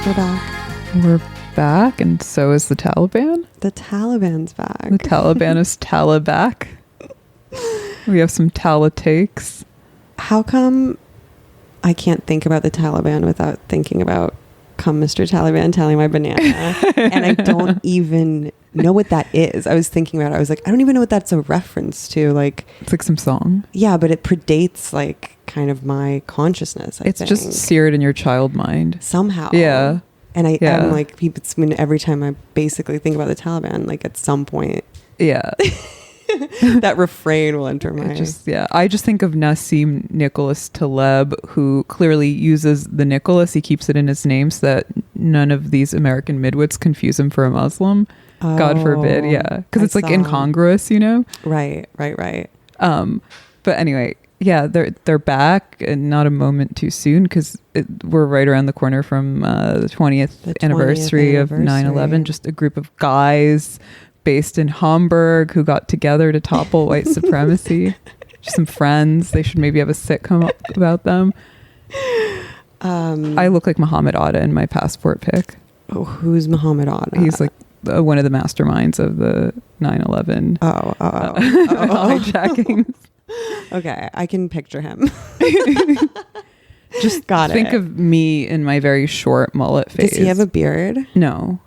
We're back. We're back, and so is the Taliban. The Taliban's back. The Taliban is Taliback. We have some takes. How come I can't think about the Taliban without thinking about "Come, Mr. Taliban, tally my banana"? And I don't even know what that is. I was thinking about it. I was like, I don't even know what that's a reference to. Like, It's like some song. yeah, but it predates like kind of my consciousness. I think. Just seared in your child mind. Somehow. Yeah. And I'm like, it's when every time I basically think about the Taliban, like at some point, Yeah. that refrain will enter my... I just think of Nassim Nicholas Taleb, who clearly uses the Nicholas. He keeps it in his name so that none of these American midwits confuse him for a Muslim. Oh, God forbid. Yeah. Because it's like incongruous, you know? Right. But anyway, yeah, they're back, and not a moment too soon, because we're right around the corner from the 20th anniversary of 9/11. Just a group of guys based in Hamburg who got together to topple white supremacy. Just some friends. They should maybe have a sitcom about them. I look like Muhammad Atta in my passport pic. Oh, who's Muhammad Atta? He's like one of the masterminds of the 9/11 hijackings. Okay, I can picture him. Just think of me in my very short mullet phase. Does he have a beard? No.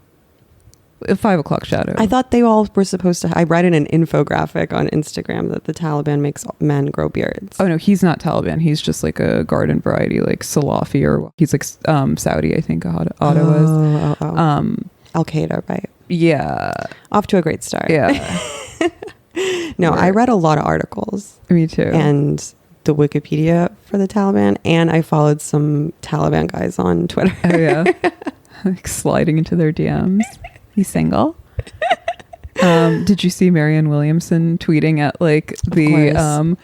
A 5 o'clock shadow. I thought they all were supposed to. I read in an infographic on Instagram that the Taliban makes men grow beards. Oh no, he's not Taliban. He's just like a garden variety, like Salafi, or he's like Saudi, I think Atta was. Al Qaeda, right? Yeah. Off to a great start. Yeah. No, I read a lot of articles. Me too. And the Wikipedia for the Taliban, and I followed some Taliban guys on Twitter. Oh yeah. Like sliding into their DMs. He's single. Did you see Marianne Williamson tweeting at like the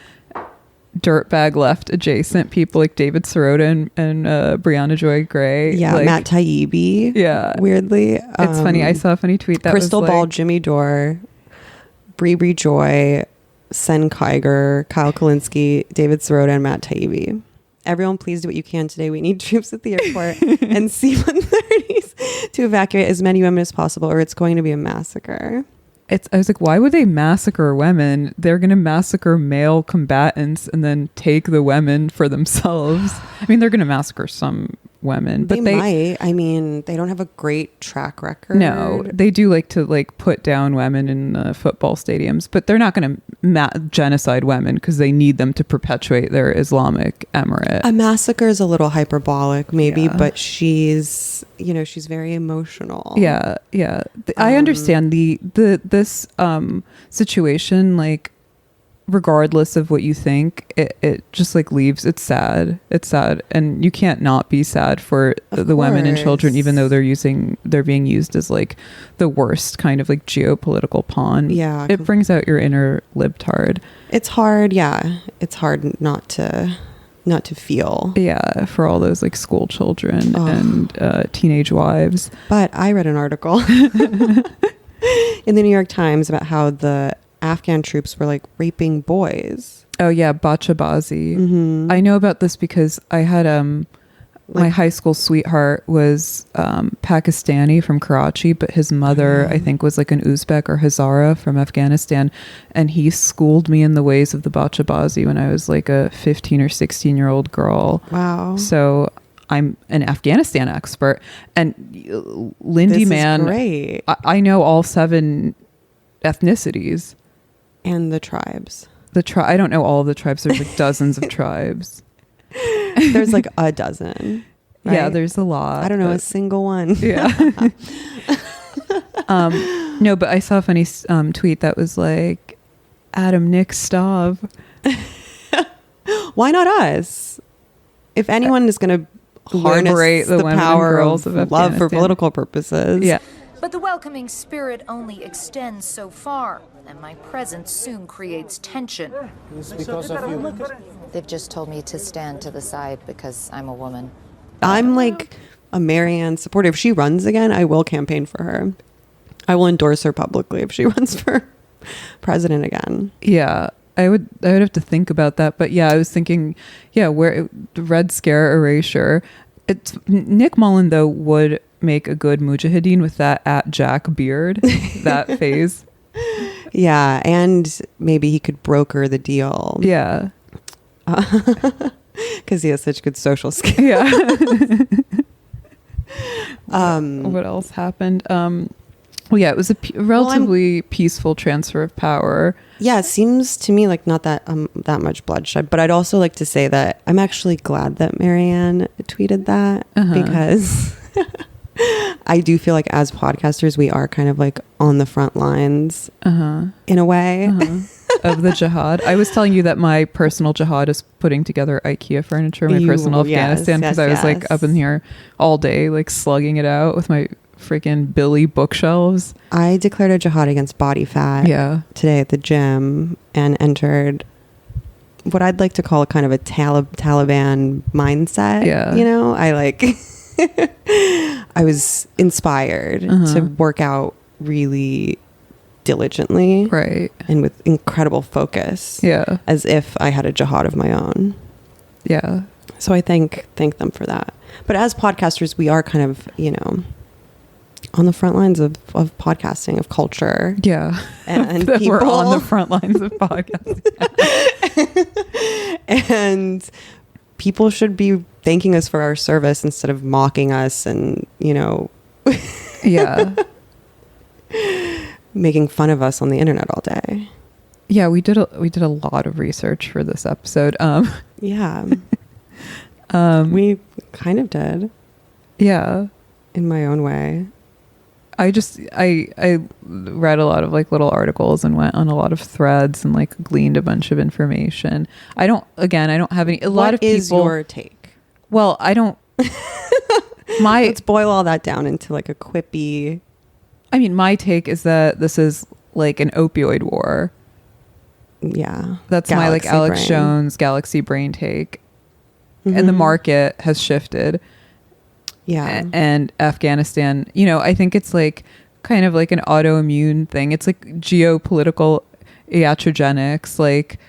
Dirtbag Left adjacent people like David Sirota and Brianna Joy Gray? Yeah, like, Matt Taibbi. Yeah. Weirdly. It's funny. I saw a funny tweet that Crystal was Ball, like, Jimmy Dore, Bree Joy, Sen Kiger, Kyle Kalinske, David Sirota, and Matt Taibbi. Everyone, please do what you can today. We need troops at the airport and C-130s to evacuate as many women as possible, or it's going to be a massacre. I was like, why would they massacre women? They're going to massacre male combatants and then take the women for themselves. I mean, they're going to massacre some women, but they might. I mean, they don't have a great track record. No, they do like to like put down women in football stadiums, but they're not going to genocide women because they need them to perpetuate their Islamic emirate. A massacre is a little hyperbolic, maybe, but she's very emotional. Yeah. I understand this situation, like, regardless of what you think, it just like leaves. It's sad, and you can't not be sad for the women and children, even though they're being used as like the worst kind of like geopolitical pawn. Yeah, it brings out your inner libtard. It's hard. Yeah, it's hard not to feel. Yeah, for all those like school children and teenage wives. But I read an article in the New York Times about how the Afghan troops were like raping boys. Oh yeah, bachabazi. Mm-hmm. I know about this because I had my high school sweetheart was Pakistani from Karachi, but his mother I think was like an Uzbek or Hazara from Afghanistan, and he schooled me in the ways of the bachabazi when I was like a 15 or 16-year-old girl. Wow. So I'm an Afghanistan expert, and Lindy, this man, is great. I know all 7 ethnicities. And the tribes. I don't know all of the tribes. There's like dozens of tribes. There's like a dozen. Right? Yeah, there's a lot. I don't know a single one. Yeah. No, but I saw a funny tweet that was like, Adam Nick Stav. Why not us? If anyone is going to harness the power of love for political purposes. Yeah. But the welcoming spirit only extends so far, and my presence soon creates tension. It's because of you. They've just told me to stand to the side because I'm a woman. I'm like a Marianne supporter. If she runs again, I will campaign for her. I will endorse her publicly if she runs for president again. Yeah, I would have to think about that. But yeah, I was thinking, where the Red Scare erasure. Nick Mullen though would make a good mujahideen with that at Jack beard, that phase. Yeah, and maybe he could broker the deal. Yeah. Because he has such good social skills. Yeah. What else happened? Well, yeah, it was a relatively peaceful transfer of power. Yeah, it seems to me like not that much bloodshed. But I'd also like to say that I'm actually glad that Marianne tweeted that because I do feel like as podcasters, we are kind of like on the front lines in a way. Of the jihad. I was telling you that my personal jihad is putting together IKEA furniture, my personal Afghanistan, because I was like up in here all day, like slugging it out with my freaking Billy bookshelves. I declared a jihad against body fat today at the gym and entered what I'd like to call kind of a Taliban mindset. Yeah. You know, I was inspired to work out really diligently, right, and with incredible focus, as if I had a jihad of my own. So I thank them for that. But as podcasters, we are kind of, you know, on the front lines of podcasting, of culture, and people. We're on the front lines of podcasting. And people should be thanking us for our service instead of mocking us and, you know, making fun of us on the internet all day. Yeah, we did a lot of research for this episode. We kind of did. Yeah. In my own way. I read a lot of like little articles and went on a lot of threads and like gleaned a bunch of information. I don't have any. What is your take? Well, I don't. Let's boil all that down into like a quippy. I mean, my take is that this is like an opioid war. Yeah. That's my like Alex Jones galaxy brain take. And the market has shifted. Yeah. And Afghanistan, you know, I think it's like kind of like an autoimmune thing. It's like geopolitical iatrogenics. Like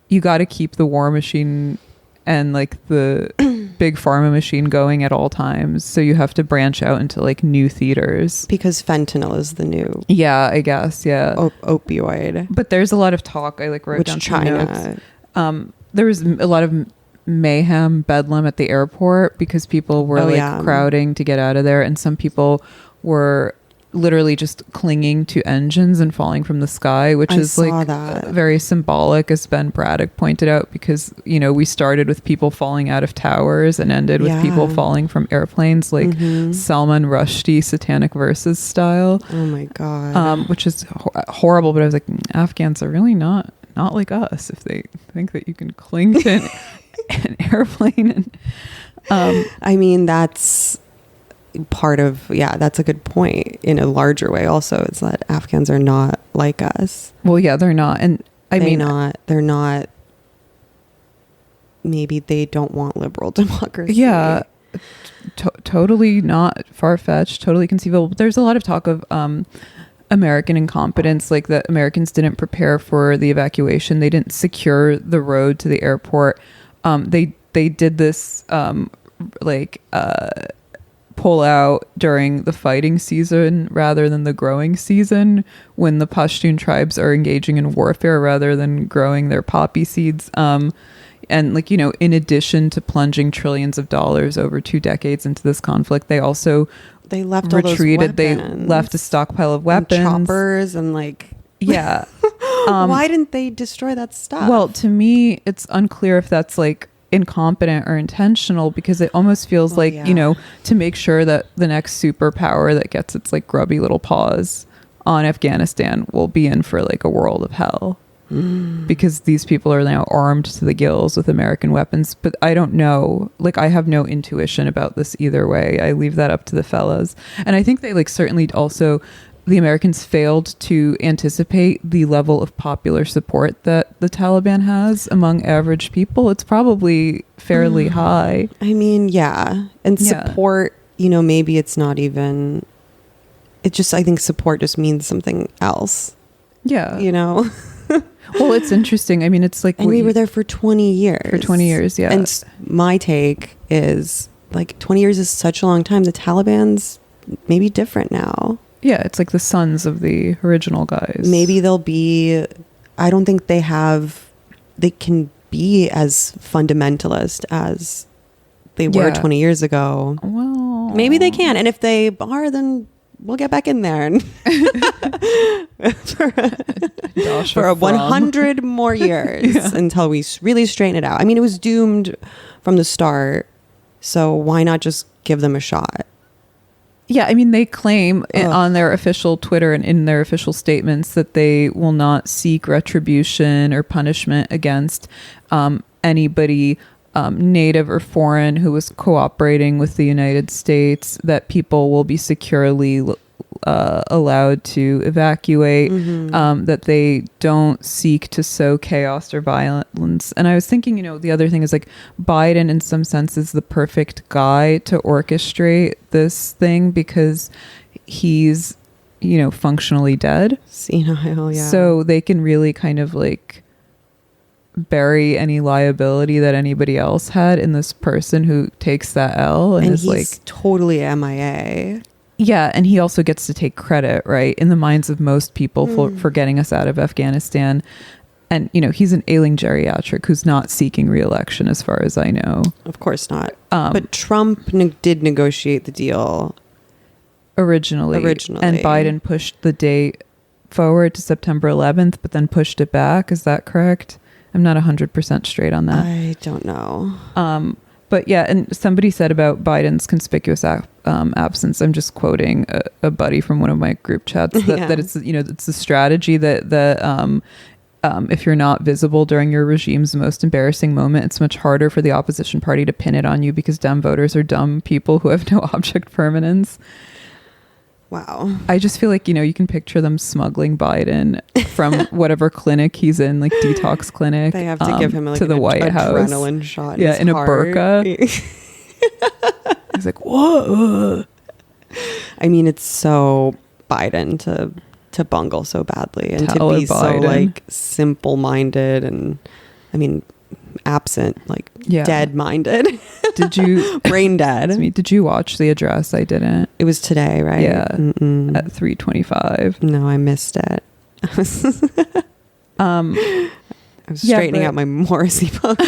you got to keep the war machine and like the big pharma machine going at all times. So you have to branch out into like new theaters. Because fentanyl is the new. Yeah, I guess. Yeah. Opioid. But there's a lot of talk. I like wrote down China. Notes. There was a lot of mayhem, bedlam at the airport because people were crowding to get out of there, and some people were literally just clinging to engines and falling from the sky, which is like very symbolic, as Ben Braddock pointed out, because, you know, we started with people falling out of towers and ended with people falling from airplanes, like Salman Rushdie Satanic Verses style. Oh my god. Which is horrible. But I was like, Afghans are really not like us if they think that you can cling to an airplane. And I mean, that's part of that's a good point. In a larger way also, it's that Afghans are not like us. Well, yeah, they're not. And they're not, maybe they don't want liberal democracy. Yeah, totally not far-fetched, totally conceivable. But there's a lot of talk of American incompetence, like that Americans didn't prepare for the evacuation. They didn't secure the road to the airport. They did this pull out during the fighting season rather than the growing season, when the Pashtun tribes are engaging in warfare rather than growing their poppy seeds. And like, you know, in addition to plunging trillions of dollars over 2 decades into this conflict, they left retreated. They left a stockpile of weapons, and choppers, and like why didn't they destroy that stuff? Well, to me, it's unclear if that's like incompetent or intentional, because it almost feels you know, to make sure that the next superpower that gets its like grubby little paws on Afghanistan will be in for like a world of hell. Because these people are now armed to the gills with American weapons. But I don't know, like I have no intuition about this either way. I leave that up to the fellas. And I think they like certainly also, the Americans failed to anticipate the level of popular support that the Taliban has among average people. It's probably fairly high. I mean, and support, you know, maybe it's not even, it just, I think support just means something else. Yeah. You know? Well, it's interesting. I mean, it's like... And we were there for 20 years. For 20 years, yeah. And my take is like 20 years is such a long time. The Taliban's maybe different now. Yeah, it's like the sons of the original guys. Maybe they'll be, I don't think they can be as fundamentalist as they were 20 years ago. Well, maybe they can. And if they are, then we'll get back in there and for 100 more years until we really straighten it out. I mean, it was doomed from the start. So why not just give them a shot? Yeah, I mean, they claim on their official Twitter and in their official statements that they will not seek retribution or punishment against anybody native or foreign who was cooperating with the United States, that people will be securely allowed to evacuate, that they don't seek to sow chaos or violence. And I was thinking, the other thing is like Biden in some sense is the perfect guy to orchestrate this thing because he's, functionally dead. Senile, yeah. So they can really kind of like bury any liability that anybody else had in this person who takes that L and is he's like totally MIA. Yeah, and he also gets to take credit, right, in the minds of most people for getting us out of Afghanistan. And, he's an ailing geriatric who's not seeking re-election as far as I know. Of course not. But Trump did negotiate the deal. Originally. And Biden pushed the date forward to September 11th, but then pushed it back. Is that correct? I'm not 100% straight on that. I don't know. But yeah, and somebody said about Biden's conspicuous absence, I'm just quoting a buddy from one of my group chats, that it's, it's a strategy that if you're not visible during your regime's most embarrassing moment, it's much harder for the opposition party to pin it on you because dumb voters are dumb people who have no object permanence. Wow. I just feel like, you can picture them smuggling Biden from whatever clinic he's in, like detox clinic. They have to give him like to the White House. Adrenaline shot. Yeah, in heart. A burqa. He's like, whoa. I mean, it's so Biden to bungle so badly and to be so like simple-minded and, I mean, absent, like dead-minded. Did you brain dead? Did you watch The Address? I didn't. It was today, right? Yeah, at 3:25. No, I missed it. I was straightening out my Morrissey post.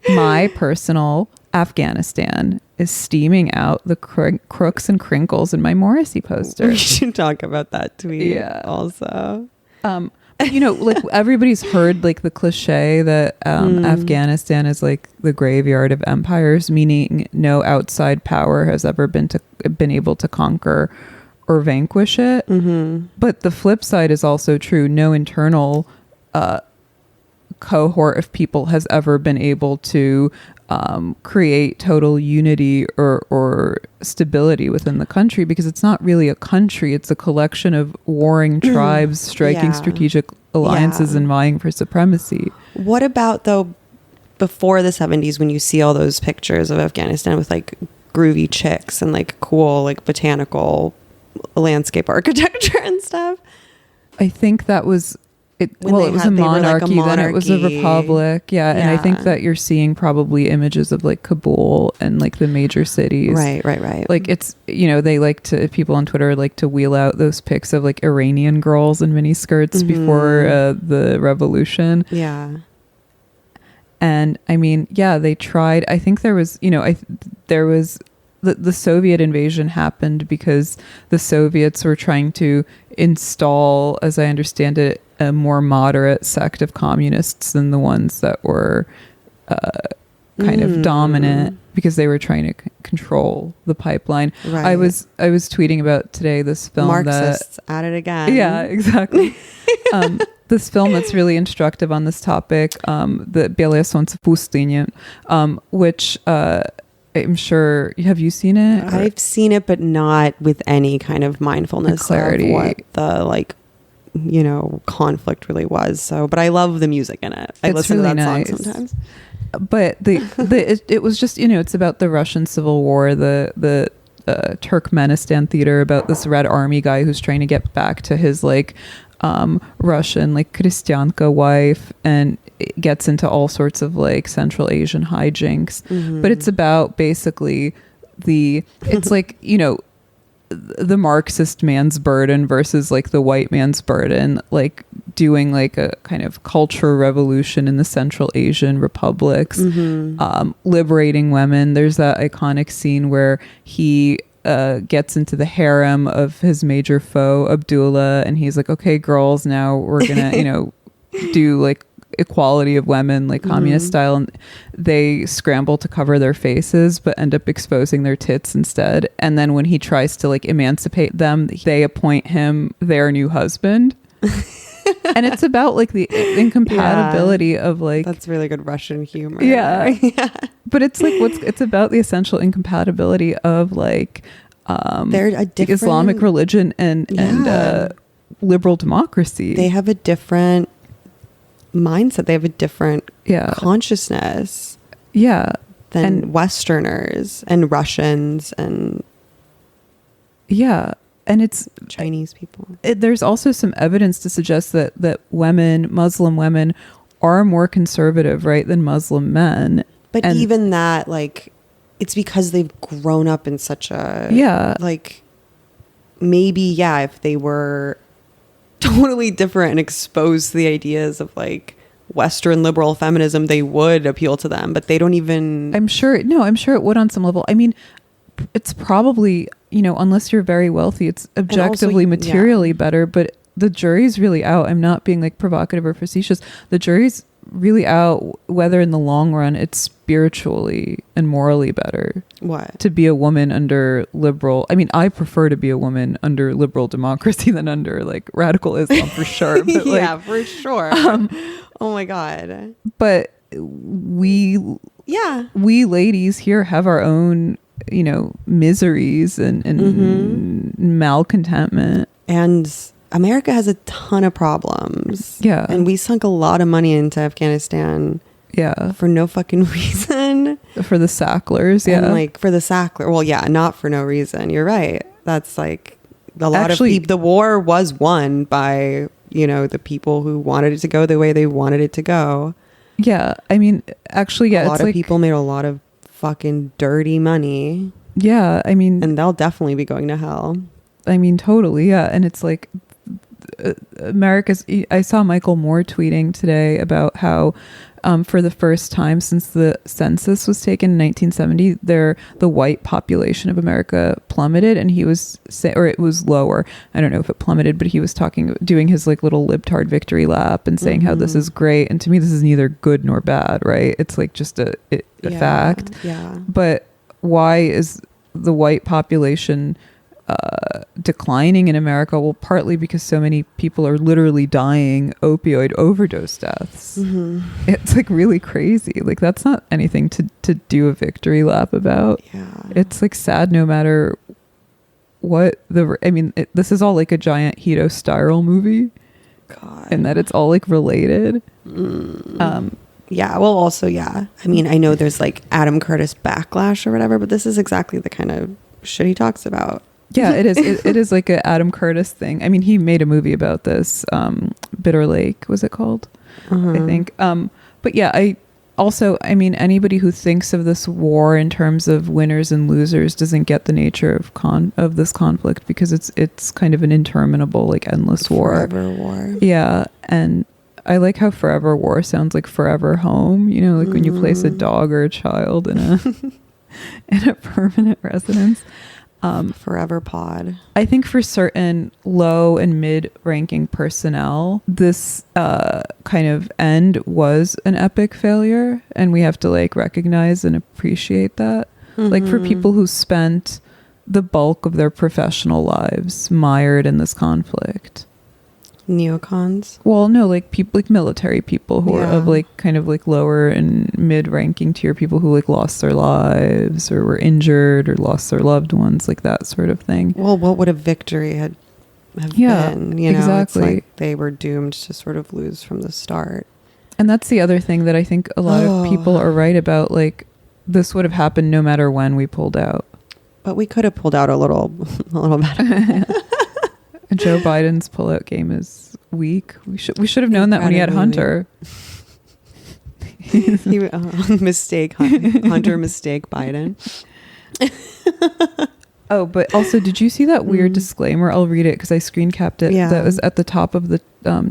My personal Afghanistan is steaming out the crooks and crinkles in my Morrissey poster. We should talk about that tweet also. Like everybody's heard like the cliche that Afghanistan is like the graveyard of empires, meaning no outside power has ever been able to conquer or vanquish it. But the flip side is also true. No internal cohort of people has ever been able to create total unity or stability within the country, because it's not really a country, it's a collection of warring tribes striking strategic alliances and vying for supremacy. What about though before the 70s, when you see all those pictures of Afghanistan with like groovy chicks and like cool like botanical landscape architecture and stuff? I think that was it was a monarchy, then it was a republic. Yeah. And I think that you're seeing probably images of like Kabul and like the major cities. Right. Like it's, they like to, people on Twitter like to wheel out those pics of like Iranian girls in mini skirts before the revolution. Yeah. And I mean, they tried. I think there was, the Soviet invasion happened because the Soviets were trying to install, as I understand it, a more moderate sect of communists than the ones that were kind of dominant, because they were trying to control the pipeline. Right. I was tweeting about today this film Marxists at it again. Yeah, exactly. This film that's really instructive on this topic, the Белое солнце в пустыне, which I'm sure, have you seen it? I've seen it, but not with any kind of mindfulness clarity of what the conflict really was. So, but I love the music in it. I listen really to that nice. song sometimes. But it was just, it's about the Russian Civil War, the Turkmenistan theater, about this Red Army guy who's trying to get back to his like Russian like Kristyanka wife, and it gets into all sorts of like Central Asian hijinks. But it's about basically it's like, you know, the Marxist man's burden versus like the white man's burden, like doing like a kind of cultural revolution in the Central Asian republics, liberating women. There's that iconic scene where he gets into the harem of his major foe, Abdullah, and he's like, okay, girls, now we're gonna, you know, do like equality of women, like communist style, and they scramble to cover their faces but end up exposing their tits instead. And then when he tries to like emancipate them, they appoint him their new husband. And it's about like the incompatibility of like, that's really good Russian humor. Yeah. But it's like it's about the essential incompatibility of like they're a different, the Islamic religion and liberal democracy. They have a different mindset. They have a different consciousness than Westerners and Russians and and it's Chinese people. There's also some evidence to suggest that Muslim women are more conservative, right, than Muslim men. But even that, like, it's because they've grown up in such a like, maybe if they were totally different and exposed to the ideas of like Western liberal feminism, they would appeal to them, but they don't even. I'm sure it would on some level. I mean, it's probably, you know, unless you're very wealthy, it's objectively materially better, but the jury's really out. I'm not being like provocative or facetious. The jury's really out whether in the long run it's spiritually and morally better to be a woman under liberal. I mean, I prefer to be a woman under liberal democracy than under like radical Islam for sure. But, like, for sure. Oh my God. But we ladies here have our own, you know, miseries and malcontentment. And America has a ton of problems. Yeah. And we sunk a lot of money into Afghanistan. Yeah. For no fucking reason. For the Sacklers. Yeah. And like for the Sackler. Well, yeah, not for no reason. You're right. That's like a lot of people. The war was won by, you know, the people who wanted it to go the way they wanted it to go. Yeah. I mean, actually, yeah. A lot of people made a lot of fucking dirty money. Yeah. I mean. And they'll definitely be going to hell. I mean, totally. Yeah. And it's like, I saw Michael Moore tweeting today about how for the first time since the census was taken in 1970, the white population of America plummeted, and he was or it was lower. I don't know if it plummeted, but he was doing his like little libtard victory lap and saying how this is great. And to me, this is neither good nor bad, right? It's like just a fact. Yeah. But why is the white population declining in America? Well, partly because so many people are literally dying opioid overdose deaths. It's like really crazy. Like that's not anything to do a victory lap about. It's like sad no matter what this is all like a giant hedo-spiral movie. God. And that it's all like related. Yeah, well also I mean, I know there's like Adam Curtis backlash or whatever, but this is exactly the kind of shit he talks about. Yeah, it is. It is like an Adam Curtis thing. I mean, he made a movie about this. Bitter Lake, was it called? I think. But yeah, I mean, anybody who thinks of this war in terms of winners and losers doesn't get the nature of this conflict, because it's kind of an interminable, like endless war. Forever war. Yeah, and I like how forever war sounds like forever home. You know, like when you place a dog or a child in a permanent residence. Forever pod. I think for certain low and mid-ranking personnel, this kind of end was an epic failure, and we have to like recognize and appreciate that. Like for people who spent the bulk of their professional lives mired in this conflict. Neocons? Well, no, like people, like military people who are of like kind of like lower and mid-ranking tier people who like lost their lives or were injured or lost their loved ones, like that sort of thing. Well, what would a victory have been? You know, exactly. It's like they were doomed to sort of lose from the start. And that's the other thing that I think a lot of people are right about. Like this would have happened no matter when we pulled out. But we could have pulled out a little better. Joe Biden's pullout game is weak. We should have known that when he had Hunter. Mistake Hunter mistake Biden. Oh, but also, did you see that weird disclaimer? I'll read it because I screen capped it. Yeah. That was at the top of the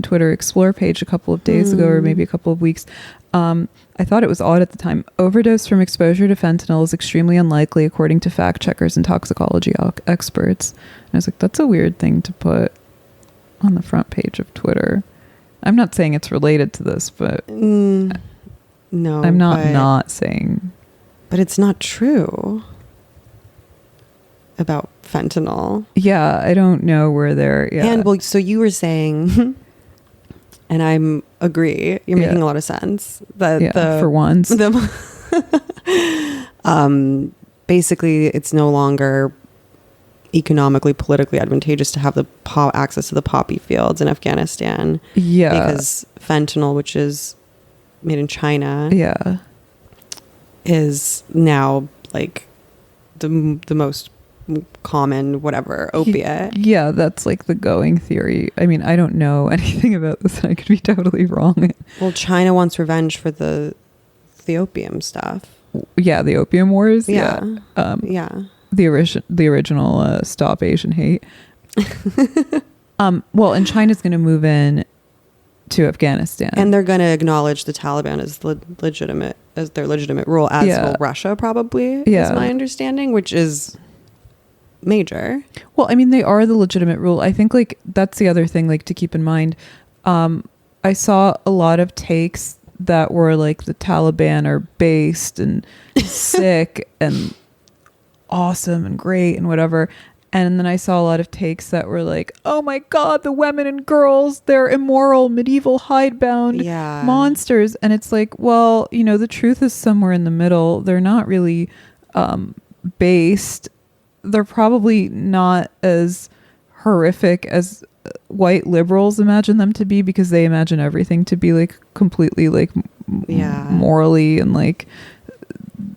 Twitter Explore page a couple of days ago, or maybe a couple of weeks. I thought it was odd at the time. Overdose from exposure to fentanyl is extremely unlikely, according to fact checkers and toxicology experts. And I was like, that's a weird thing to put on the front page of Twitter. I'm not saying it's related to this, but no, I'm not saying. But it's not true about fentanyl. Yeah, I don't know where they're. Yeah. And well, so you were saying, and I'm agree. You're making a lot of sense. That for once, basically, it's no longer economically, politically advantageous to have the access to the poppy fields in Afghanistan. Yeah, because fentanyl, which is made in China, is now like the most common whatever opiate. Yeah, that's like the going theory. I mean, I don't know anything about this, and I could be totally wrong. Well, China wants revenge for the opium stuff. Yeah, the opium wars. Yeah. The original Stop Asian Hate. Well, and China's going to move in to Afghanistan, and they're going to acknowledge the Taliban as legitimate, as their legitimate rule, as will Russia probably. Is my understanding, which is major. Well, I mean, they are the legitimate rule. I think like that's the other thing like to keep in mind. I saw a lot of takes that were like the Taliban are based and sick and awesome and great and whatever. And then I saw a lot of takes that were like, oh my God, the women and girls, they're immoral, medieval, hidebound monsters. And it's like, well, you know, the truth is somewhere in the middle. They're not really based. They're probably not as horrific as white liberals imagine them to be, because they imagine everything to be like completely like morally and like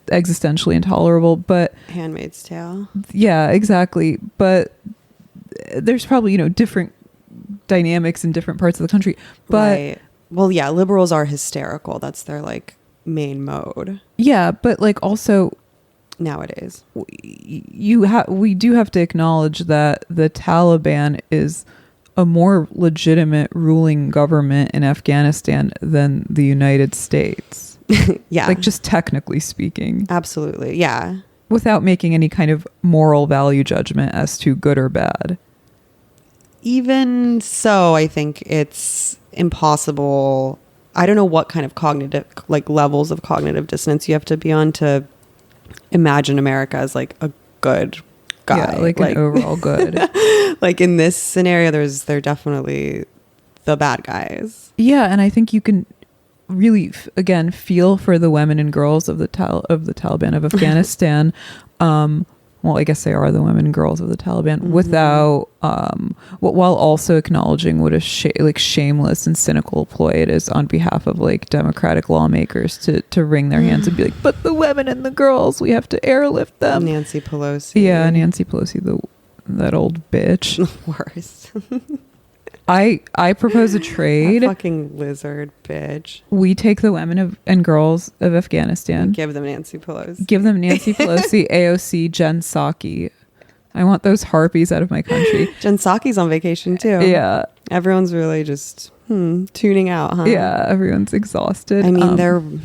existentially intolerable. But Handmaid's Tale. Yeah, exactly. But there's probably, you know, different dynamics in different parts of the country. But right. Well, yeah, liberals are hysterical. That's their like main mode. Yeah, but like also nowadays we do have to acknowledge that the Taliban is a more legitimate ruling government in Afghanistan than the United States. Yeah, like just technically speaking. Absolutely. Yeah, without making any kind of moral value judgment as to good or bad. Even so, I think it's impossible. I don't know what kind of cognitive, like levels of cognitive dissonance you have to be on to imagine America as like a good guy. Yeah, like an overall good. Like in this scenario, they're definitely the bad guys. Yeah, and I think you can really again feel for the women and girls of the Taliban of Afghanistan. Well, I guess they are the women and girls of the Taliban, without while also acknowledging what a shameless and cynical ploy it is on behalf of like democratic lawmakers to wring their hands and be like, but the women and the girls, we have to airlift them. Nancy Pelosi. Yeah, Nancy Pelosi, that old bitch. Worst. I propose a trade. A fucking lizard bitch. We take the women and girls of Afghanistan. And give them Nancy Pelosi. Give them Nancy Pelosi, AOC, Jen Psaki. I want those harpies out of my country. Jen Psaki's on vacation too. Yeah. Everyone's really just tuning out, huh? Yeah, everyone's exhausted. I mean,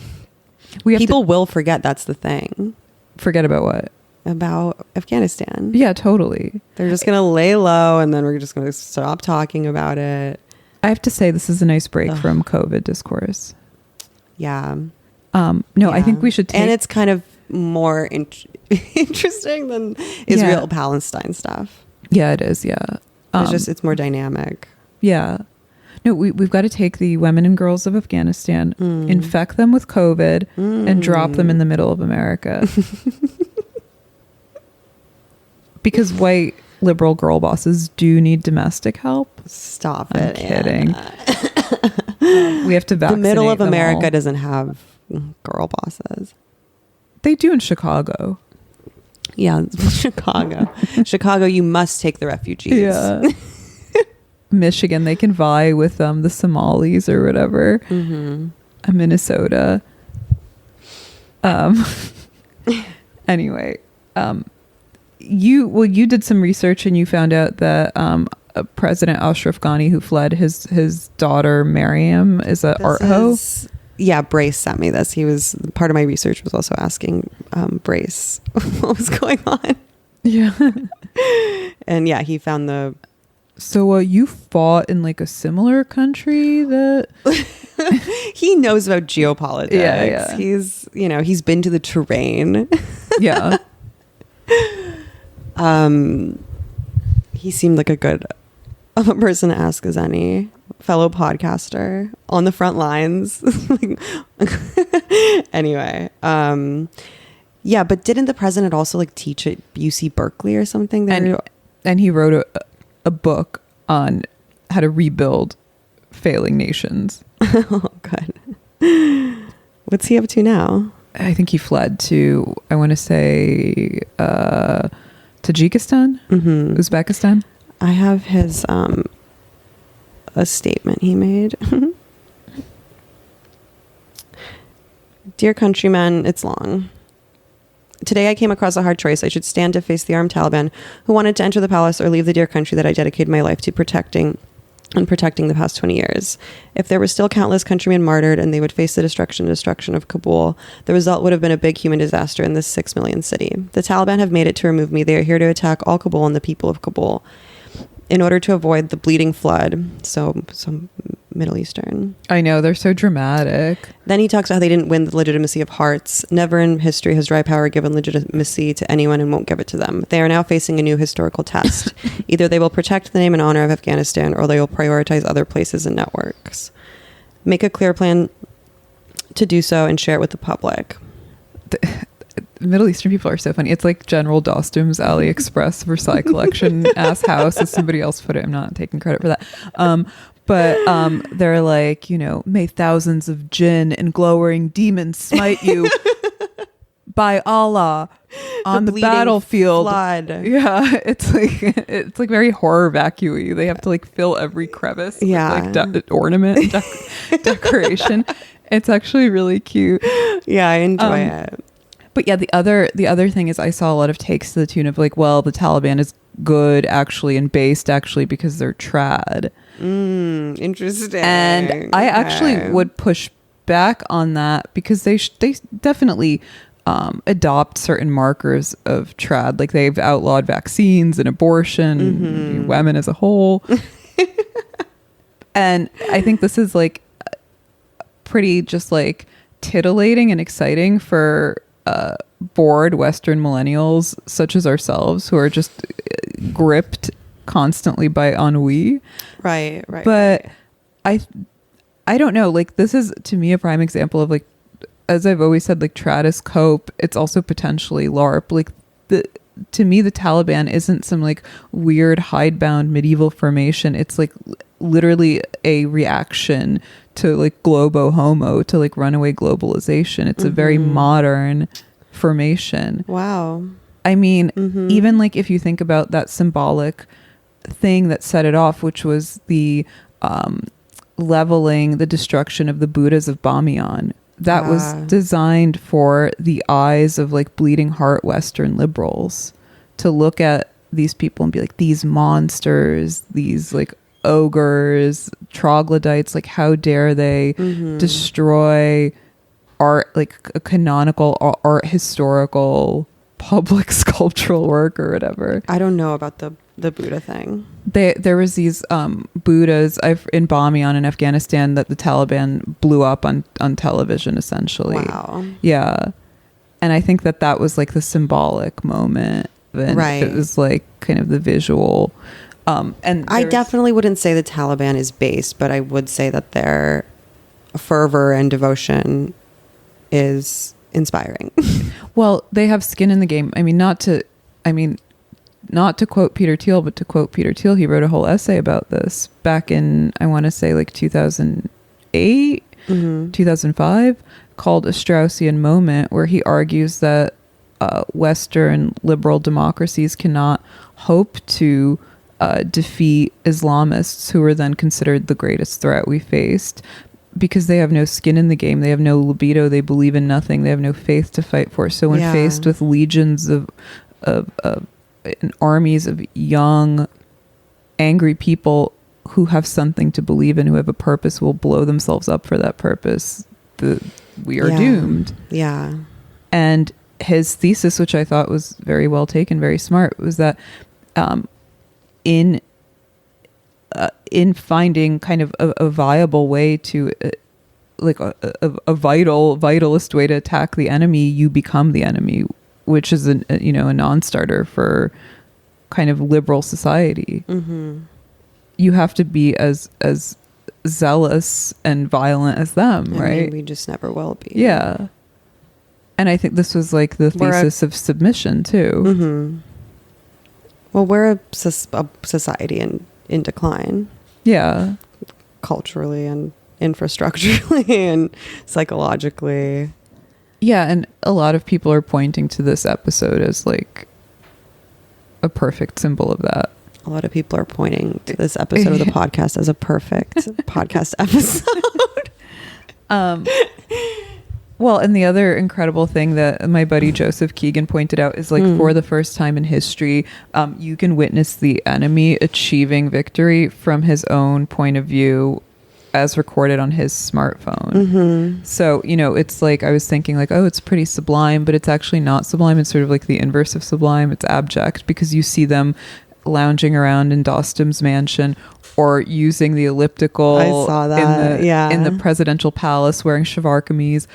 people will forget, that's the thing. Forget about what? About Afghanistan. Yeah, totally. They're just gonna lay low, and then we're just gonna stop talking about it. I have to say, this is a nice break from COVID discourse. Yeah. I think we should take... And it's kind of more interesting than Israel Palestine stuff. Yeah, it is. Yeah. It's more dynamic. Yeah. No, we've got to take the women and girls of Afghanistan, infect them with COVID, and drop them in the middle of America. Because white liberal girl bosses do need domestic help. Stop I'm it. kidding. We have to vaccinate the middle of them America all. doesn't have girl bosses. They do in Chicago. Yeah, Chicago. Chicago, you must take the refugees. Yeah. Michigan, they can vie with the Somalis or whatever. Minnesota. Anyway, you did some research and you found out that President Ashraf Ghani, who fled, his daughter Mariam is a art hoe. Yeah, Brace sent me this. He was part of my research was also asking Brace what was going on. Yeah. And yeah, he found the. So you fought in like a similar country that he knows about geopolitics. Yeah. He's been to the terrain. Yeah. He seemed like a good of a person to ask as any fellow podcaster on the front lines. Anyway, yeah, but didn't the president also like teach at UC Berkeley or something? And he wrote a book on how to rebuild failing nations. Oh, good. What's he up to now? I think he fled to, I want to say, Tajikistan, Uzbekistan. I have his a statement he made. Dear countrymen, it's long. Today I came across a hard choice. I should stand to face the armed Taliban who wanted to enter the palace or leave the dear country that I dedicated my life to protecting the past 20 years. If there were still countless countrymen martyred and they would face the destruction of Kabul, the result would have been a big human disaster in this 6 million city. The Taliban have made it to remove me. They are here to attack all Kabul and the people of Kabul in order to avoid the bleeding flood. So Middle Eastern. I know, they're so dramatic. Then he talks about how they didn't win the legitimacy of hearts. Never in history has dry power given legitimacy to anyone and won't give it to them. They are now facing a new historical test. Either they will protect the name and honor of Afghanistan or they will prioritize other places and networks. Make a clear plan to do so and share it with the public. Middle Eastern people are so funny. It's like General Dostum's AliExpress Versailles collection ass house, as somebody else put it. I'm not taking credit for that. But they're like, may thousands of jinn and glowing demons smite you by Allah on the battlefield. Flood. Yeah, it's like very horror vacuum-y. They have to like fill every crevice with like ornament decoration. It's actually really cute. Yeah, I enjoy it. But yeah, the other thing is I saw a lot of takes to the tune of like, well, the Taliban is good actually and based actually because they're trad. Interesting. And I actually would push back on that because they definitely adopt certain markers of trad. Like they've outlawed vaccines and abortion, women as a whole. And I think this is like pretty just like titillating and exciting for bored Western millennials such as ourselves who are just gripped constantly by ennui. Right. But I don't know, like this is to me a prime example of like, as I've always said, like trad is cope. It's also potentially LARP. Like to me, the Taliban isn't some like weird hidebound medieval formation. It's like literally a reaction to like globo homo, to like runaway globalization. It's a very modern formation. Wow. I mean, even like if you think about that symbolic thing that set it off, which was the leveling the destruction of the Buddhas of Bamiyan, that was designed for the eyes of like bleeding heart Western liberals to look at these people and be like, these monsters, these like ogres, troglodytes, like how dare they destroy art, like a canonical art, historical public sculptural work or whatever. I don't know about the Buddha thing. There was these Buddhas in Bamiyan in Afghanistan that the Taliban blew up on television essentially. Wow. Yeah. And I think that was like the symbolic moment. And right. It was like kind of the visual. And I definitely wouldn't say the Taliban is based, but I would say that their fervor and devotion is inspiring. Well, they have skin in the game. I mean, not to quote Peter Thiel, but to quote Peter Thiel, he wrote a whole essay about this back in, I want to say like 2008, 2005, called A Straussian Moment, where he argues that Western liberal democracies cannot hope to defeat Islamists who were then considered the greatest threat we faced because they have no skin in the game, they have no libido, they believe in nothing, they have no faith to fight for. So when faced with legions of armies of young, angry people who have something to believe in, who have a purpose, will blow themselves up for that purpose, we are doomed. Yeah. And his thesis, which I thought was very well taken, very smart, was that in finding kind of a viable way to like a vitalist way to attack the enemy, you become the enemy, which is a non-starter for kind of liberal society. Mm-hmm. You have to be as zealous and violent as them, right? We just never will be. Yeah. And I think this was like the thesis of submission too. Mm-hmm. Well, we're a society in decline. Yeah. Culturally and infrastructurally and psychologically. Yeah, and a lot of people are pointing to this episode as like a perfect symbol of that. A lot of people are pointing to this episode of the podcast as a perfect podcast episode. Well, and the other incredible thing that my buddy Joseph Keegan pointed out is like for the first time in history, you can witness the enemy achieving victory from his own point of view as recorded on his smartphone. Mm-hmm. So, it's like, I was thinking like, oh, it's pretty sublime, but it's actually not sublime. It's sort of like the inverse of sublime. It's abject, because you see them lounging around in Dostum's mansion or using the elliptical I saw that. in the presidential palace wearing shavar kameez,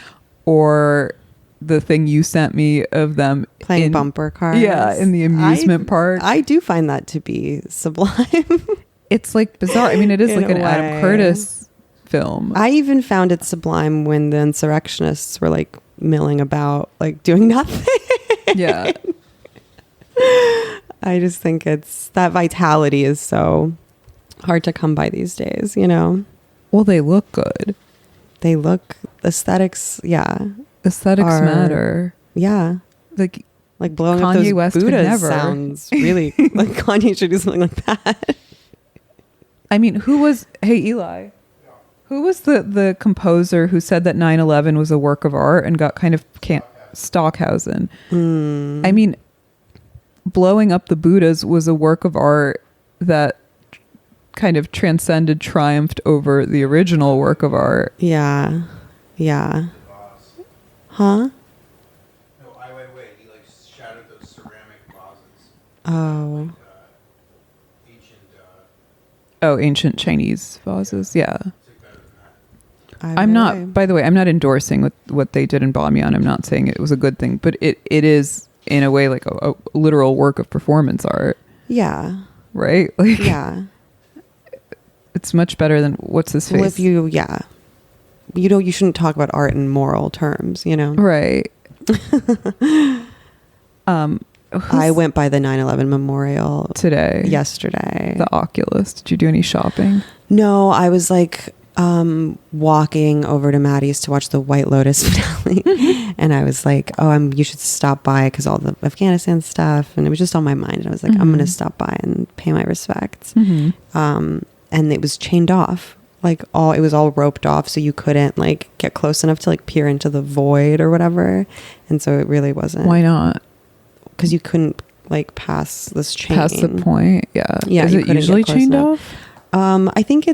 or the thing you sent me of them playing bumper cars. Yeah, in the amusement park. I do find that to be sublime. It's like bizarre. I mean, it is like an Adam Curtis film. I even found it sublime when the insurrectionists were like milling about, like doing nothing. Yeah. I just think that vitality is so hard to come by these days, Well, they look good. They look aesthetics. Yeah. Aesthetics matter. Yeah. Like blowing Kanye up those West Buddhas sounds really like Kanye should do something like that. I mean, hey Eli, who was the composer who said that 9/11 was a work of art and got kind of Stockhausen? I mean, blowing up the Buddhas was a work of art that kind of triumphed over the original work of art. Yeah. Yeah. Huh? No, I went away. He like shattered those ceramic vases. Oh. Like, Ancient Chinese vases. Yeah. I'm not, by the way, I'm not endorsing what they did in Bamyan. I'm not saying it was a good thing, but it is in a way like a literal work of performance art. Yeah. Right? Like, yeah. It's much better than what's his face. Well, if you shouldn't talk about art in moral terms, Right. I went by the 9/11 memorial yesterday. The Oculus. Did you do any shopping? No, I was like walking over to Maddie's to watch the White Lotus finale, and I was like, you should stop by because all the Afghanistan stuff, and it was just on my mind, and I was like, I'm gonna stop by and pay my respects. And it was chained off, it was all roped off, so you couldn't like get close enough to like peer into the void or whatever, and so it really wasn't. Why not? Because you couldn't like pass this chain. Past the point, yeah. Is it usually chained off? I think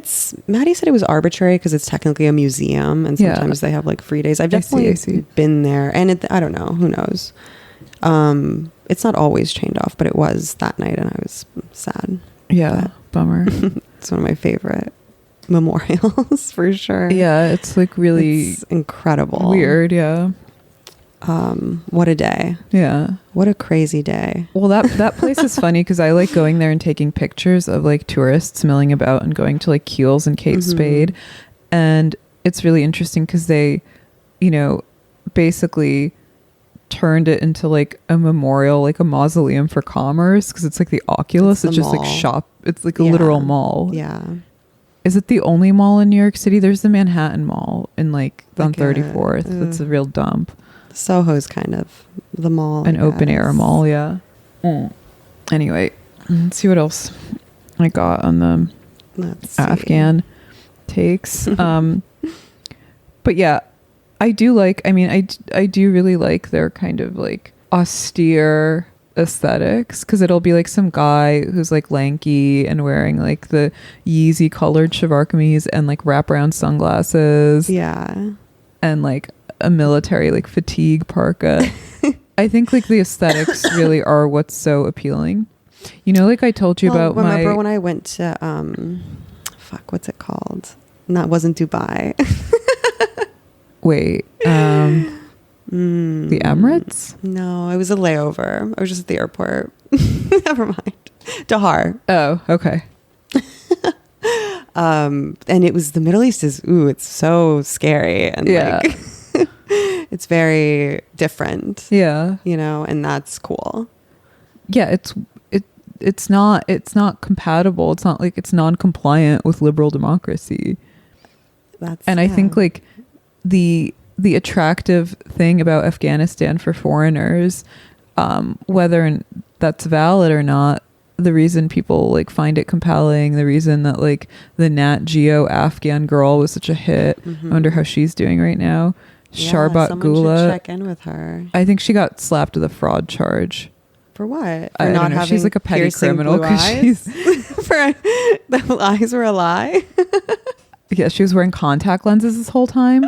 Maddie said it was arbitrary because it's technically a museum, and sometimes they have like free days. I've definitely been there, and I don't know, who knows. It's not always chained off, but it was that night, and I was sad. Yeah, bummer. It's one of my favorite memorials for sure. Yeah, it's like really incredible. Weird, yeah. What a day. Yeah. What a crazy day. Well, that place is funny because I like going there and taking pictures of like tourists milling about and going to like Keels and Kate Spade. And it's really interesting because they, basically turned it into like a memorial, like a mausoleum for commerce, because it's like the Oculus. It's just mall. Like shop. It's like a literal mall. Yeah. Is it the only mall in New York City? There's the Manhattan Mall in like on 34th. That's a real dump. Soho's kind of the mall. An open air mall, yeah. Anyway, let's see what else I got on the Afghan takes. But yeah, I do like, I mean, I do really like their kind of like austere aesthetics, because it'll be like some guy who's like lanky and wearing like the Yeezy colored Shavar kameez and like wraparound sunglasses. Yeah. And like a military like fatigue parka. I think like the aesthetics really are what's so appealing. You know, like I told you about remember when I went to what's it called? Wasn't Dubai. Wait, the Emirates? No, it was a layover. I was just at the airport. Never mind. Dahar. Oh, okay. And it was, the Middle East is, it's so scary. And like, it's very different. Yeah. You know, and that's cool. Yeah, it's not compatible. It's not like it's non-compliant with liberal democracy. I think like the attractive thing about Afghanistan for foreigners, whether that's valid or not, the reason people like find it compelling, the reason that like the Nat Geo Afghan girl was such a hit. I wonder how she's doing right now. Sharbat Gula. Check in with her. I think she got slapped with a fraud charge. For what? I don't know. She's like a petty criminal because she's the eyes were a lie. Yeah, she was wearing contact lenses this whole time.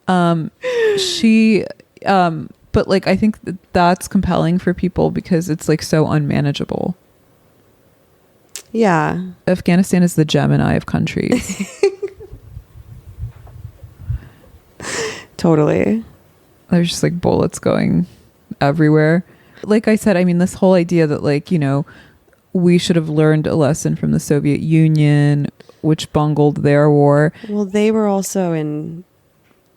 But like I think that's compelling for people because it's like so unmanageable. Yeah. Afghanistan is the Gemini of countries. Totally. There's just like bullets going everywhere. Like I said, I mean, this whole idea that like, you know, we should have learned a lesson from the Soviet Union, which bungled their war. Well, they were also in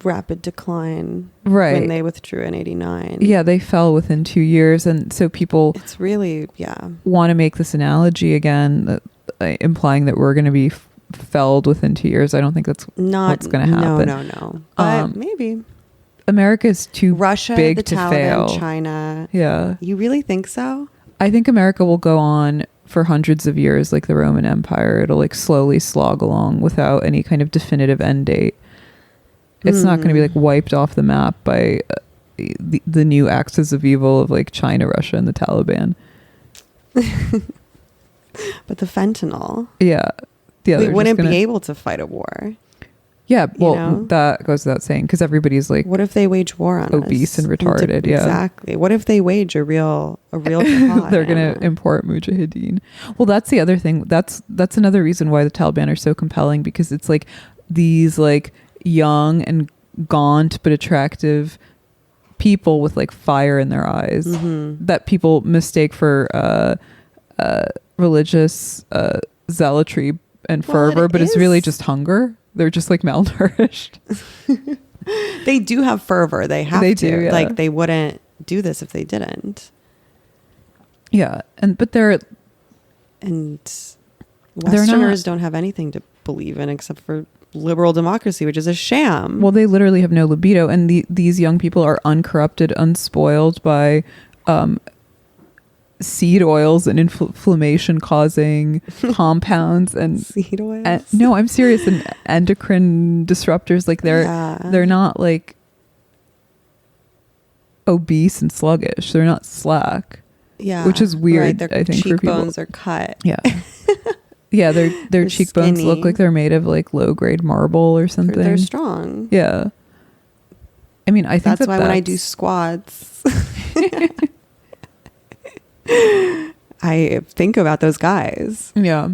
rapid decline when they withdrew in 89. Yeah, they fell within 2 years. And so people it's really want to make this analogy again, implying that we're going to be felled within 2 years. I don't think that's what's going to happen. No. But maybe. America is too Russia, big the to Taliban, fail. China. Yeah. You really think so? I think America will go on for hundreds of years like the Roman Empire. It'll like slowly slog along without any kind of definitive end date. It's not going to be like wiped off the map by the new axis of evil of like China, Russia, and the Taliban. But the fentanyl. Yeah. We wouldn't be able to fight a war. Yeah, well, you know? That goes without saying, because everybody's like, what if they wage war on obese us? and retarded? Yeah, exactly. What if they wage a real jihad? They're gonna import mujahideen. Well, that's the other thing. That's another reason why the Taliban are so compelling, because it's like these like young and gaunt but attractive people with like fire in their eyes that people mistake for religious zealotry and fervor, but it's really just hunger. They're just like malnourished. They do have fervor. They have to. Do, yeah. Like they wouldn't do this if they didn't. Yeah, but Westerners don't have anything to believe in except for liberal democracy, which is a sham. Well, they literally have no libido, and these young people are uncorrupted, unspoiled by seed oils and inflammation causing compounds and seed oils. No, I'm serious. And endocrine disruptors, like they're not like obese and sluggish. They're not slack. Yeah, which is weird. Right, I think for people. Cheekbones are cut. Yeah. Yeah, their cheekbones skinny. look like they're made of like low grade marble or something. They're strong. Yeah. I mean, I think that's why when I do squats, I think about those guys. Yeah.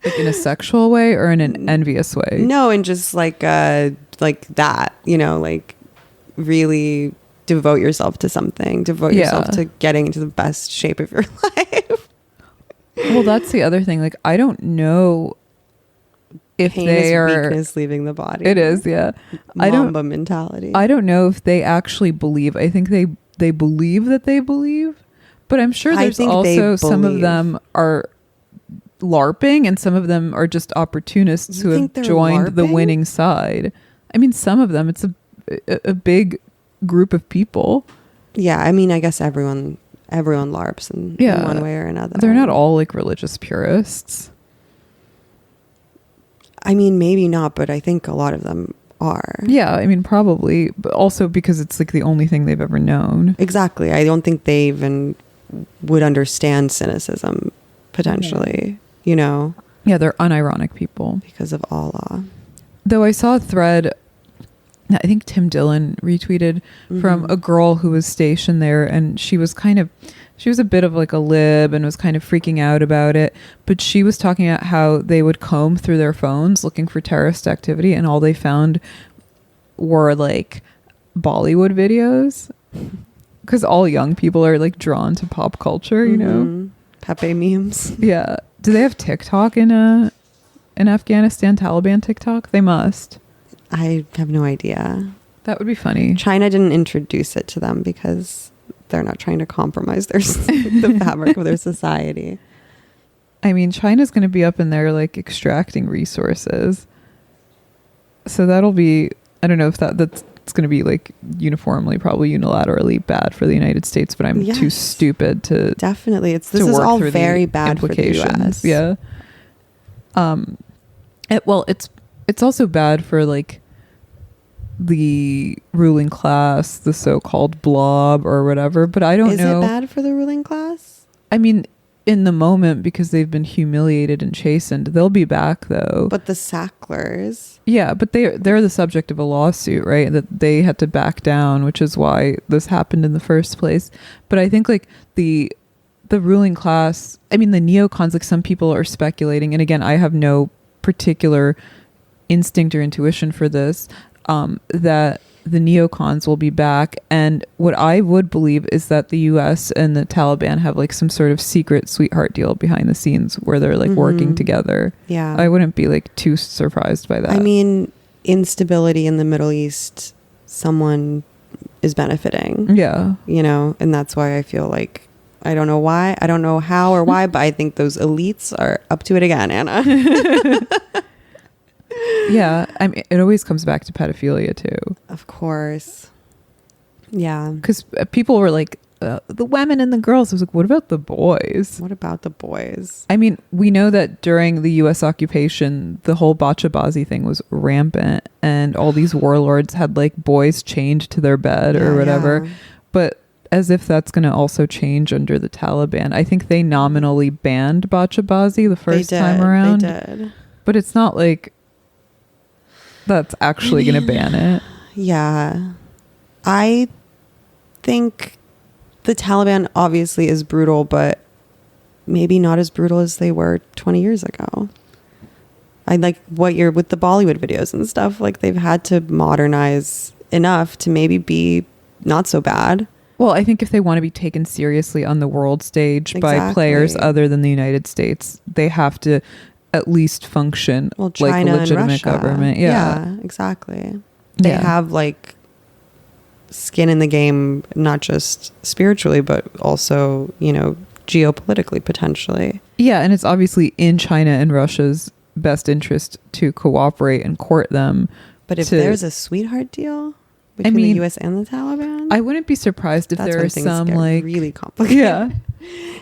Like in a sexual way or in an envious way? No, and just like that, you know, like really devote yourself to something, devote yourself to getting into the best shape of your life. Well, that's the other thing. Like, I don't know if Pain they are weakness leaving the body. It is, yeah. Mamba mentality. I don't know if they actually believe. I think they believe that they believe, but I'm sure there's also some of them are LARPing and some of them are just opportunists who have joined the winning side. I mean, some of them, it's a big group of people. Yeah, I mean, I guess everyone LARPs in one way or another. They're not all like religious purists. I mean, maybe not, but I think a lot of them are. Yeah, I mean, probably, but also because it's like the only thing they've ever known. Exactly. I don't think they even would understand cynicism, potentially, you know? Yeah, they're unironic people. Because of Allah. Though I saw a thread, I think Tim Dillon retweeted from a girl who was stationed there, and she was a bit of like a lib and was kind of freaking out about it. But she was talking about how they would comb through their phones looking for terrorist activity, and all they found were like Bollywood videos. Because all young people are like drawn to pop culture, you know? Pepe memes. Yeah. Do they have TikTok in Afghanistan? Taliban TikTok? They must. I have no idea. That would be funny. China didn't introduce it to them because they're not trying to compromise the fabric of their society. I mean, China's going to be up in there like extracting resources. So that'll be, I don't know if that's going to be like uniformly, probably unilaterally bad for the United States, but I'm too stupid to definitely. This is all very bad for the US. Yeah. It's also bad for like the ruling class, the so-called blob or whatever, but I don't know. Is it bad for the ruling class? I mean, in the moment, because they've been humiliated and chastened, they'll be back though. But the Sacklers. Yeah, but they're the subject of a lawsuit, right? That they had to back down, which is why this happened in the first place. But I think like the ruling class, I mean the neocons, like some people are speculating, and again, I have no particular instinct or intuition for this, that the neocons will be back. And what I would believe is that the US and the Taliban have like some sort of secret sweetheart deal behind the scenes where they're like working together. Yeah. I wouldn't be like too surprised by that. I mean, instability in the Middle East, someone is benefiting. Yeah. You know, and that's why I feel like, I don't know why, I don't know how or why, but I think those elites are up to it again, Anna. Yeah, I mean, it always comes back to pedophilia too. Of course. Yeah. Because people were like, the women and the girls. I was like, what about the boys? What about the boys? I mean, we know that during the U.S. occupation, the whole bachabazi thing was rampant, and all these warlords had like boys chained to their bed or whatever. Yeah. But as if that's going to also change under the Taliban. I think they nominally banned bachabazi the first time around. They did. But it's not like that's actually going to ban it. Yeah. I think the Taliban obviously is brutal, but maybe not as brutal as they were 20 years ago. I like what you're with the Bollywood videos and stuff. Like they've had to modernize enough to maybe be not so bad. Well, I think if they want to be taken seriously on the world stage by players other than the United States, they have to at least function like a legitimate government. Yeah, exactly. They have like skin in the game, not just spiritually, but also, you know, geopolitically potentially. Yeah, and it's obviously in China and Russia's best interest to cooperate and court them. But if there's a sweetheart deal between the US and the Taliban, I wouldn't be surprised if there are some like really complicated.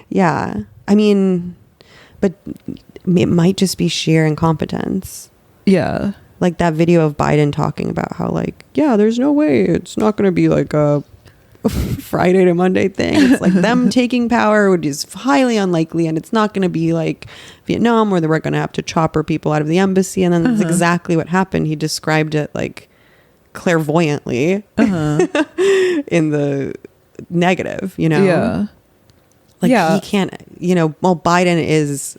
Yeah. I mean, but it might just be sheer incompetence. Yeah. Like that video of Biden talking about how like, yeah, there's no way it's not going to be like a Friday to Monday thing. It's like them taking power, which is highly unlikely. And it's not going to be like Vietnam where they were going to have to chopper people out of the embassy. And then that's exactly what happened. He described it like clairvoyantly in the negative, you know? Yeah. Like he can't, you know, well, Biden is,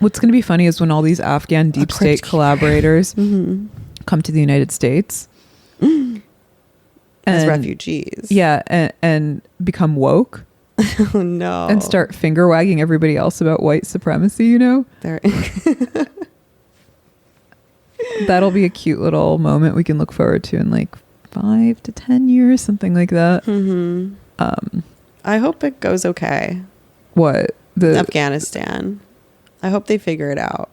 What's going to be funny is when all these Afghan deep state collaborators come to the United States as refugees. Yeah, and become woke. Oh, no. And start finger wagging everybody else about white supremacy, you know? That'll be a cute little moment we can look forward to in like 5 to 10 years, something like that. I hope it goes okay. What? Afghanistan. I hope they figure it out.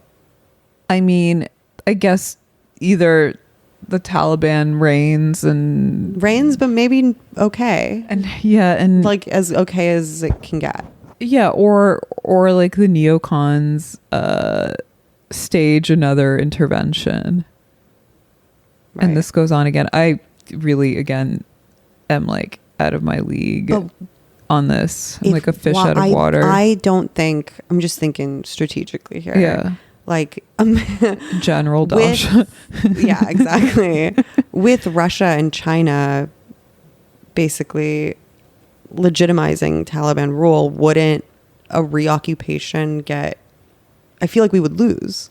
I mean, I guess either the Taliban reigns, but maybe okay. And like as okay as it can get. Yeah, or like the neocons stage another intervention. Right. And this goes on again. I really, again, am like out of my league on this. I'm like a fish out of water. I don't think, I'm just thinking strategically here. Yeah. Like, General Dasha. Yeah, exactly. With Russia and China basically legitimizing Taliban rule, wouldn't a reoccupation get, I feel like we would lose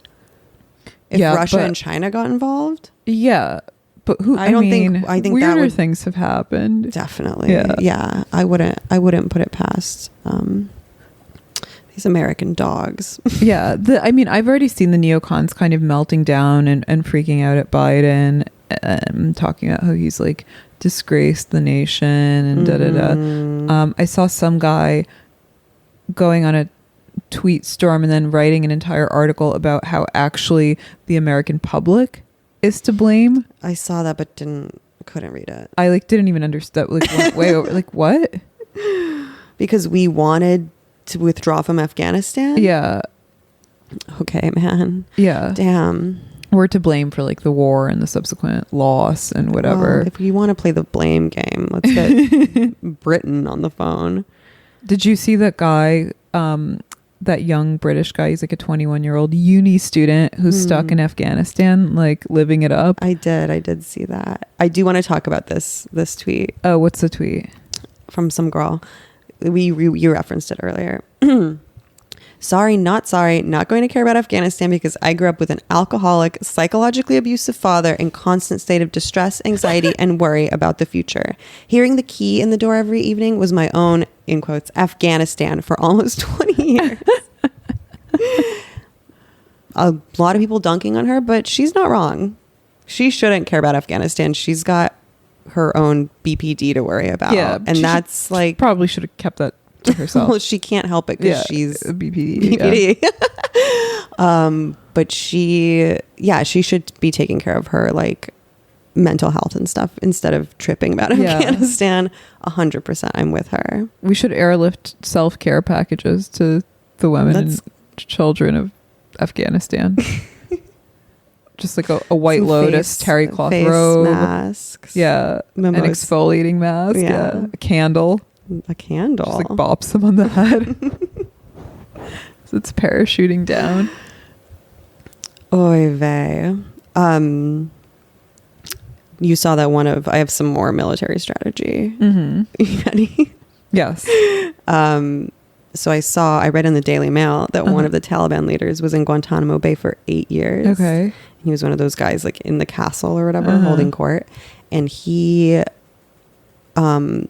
if Russia and China got involved. Yeah. But who, I think weirder that would, things have happened. Definitely. Yeah. I wouldn't put it past these American dogs. Yeah. I've already seen the neocons kind of melting down and freaking out at Biden, talking about how he's like disgraced the nation and I saw some guy going on a tweet storm and then writing an entire article about how actually the American public is to blame. I saw that but couldn't read it. I didn't even understand, went way over, what? Because we wanted to withdraw from Afghanistan? Yeah. Okay, man. Yeah. Damn. We're to blame for the war and the subsequent loss and whatever. Well, if you want to play the blame game, let's get Britain on the phone. Did you see that guy, that young British guy? He's like a 21-year-old uni student who's stuck in Afghanistan, living it up. I did see that. I do want to talk about this tweet. Oh, what's the tweet? From some girl. You referenced it earlier. Sorry, not going to care about Afghanistan because I grew up with an alcoholic, psychologically abusive father in constant state of distress, anxiety, and worry about the future. Hearing the key in the door every evening was my own, in quotes, Afghanistan for almost 20 years. A lot of people dunking on her, but she's not wrong. She shouldn't care about Afghanistan. She's got her own BPD to worry about. Yeah, and that's probably should have kept that to herself. Well, she can't help it because she's BPD. But she should be taking care of her mental health and stuff instead of tripping about Afghanistan. 100%, I'm with her. We should airlift self-care packages to the women and children of Afghanistan. Just a White Lotus terry cloth robe, masks, an exfoliating mask, a candle. Just bops them on the head. So it's parachuting down. Oy vey. You saw that I have some more military strategy. Mm-hmm. You ready? Yes. So I read in the Daily Mail that one of the Taliban leaders was in Guantanamo Bay for 8 years. Okay. He was one of those guys in the castle or whatever, holding court. And they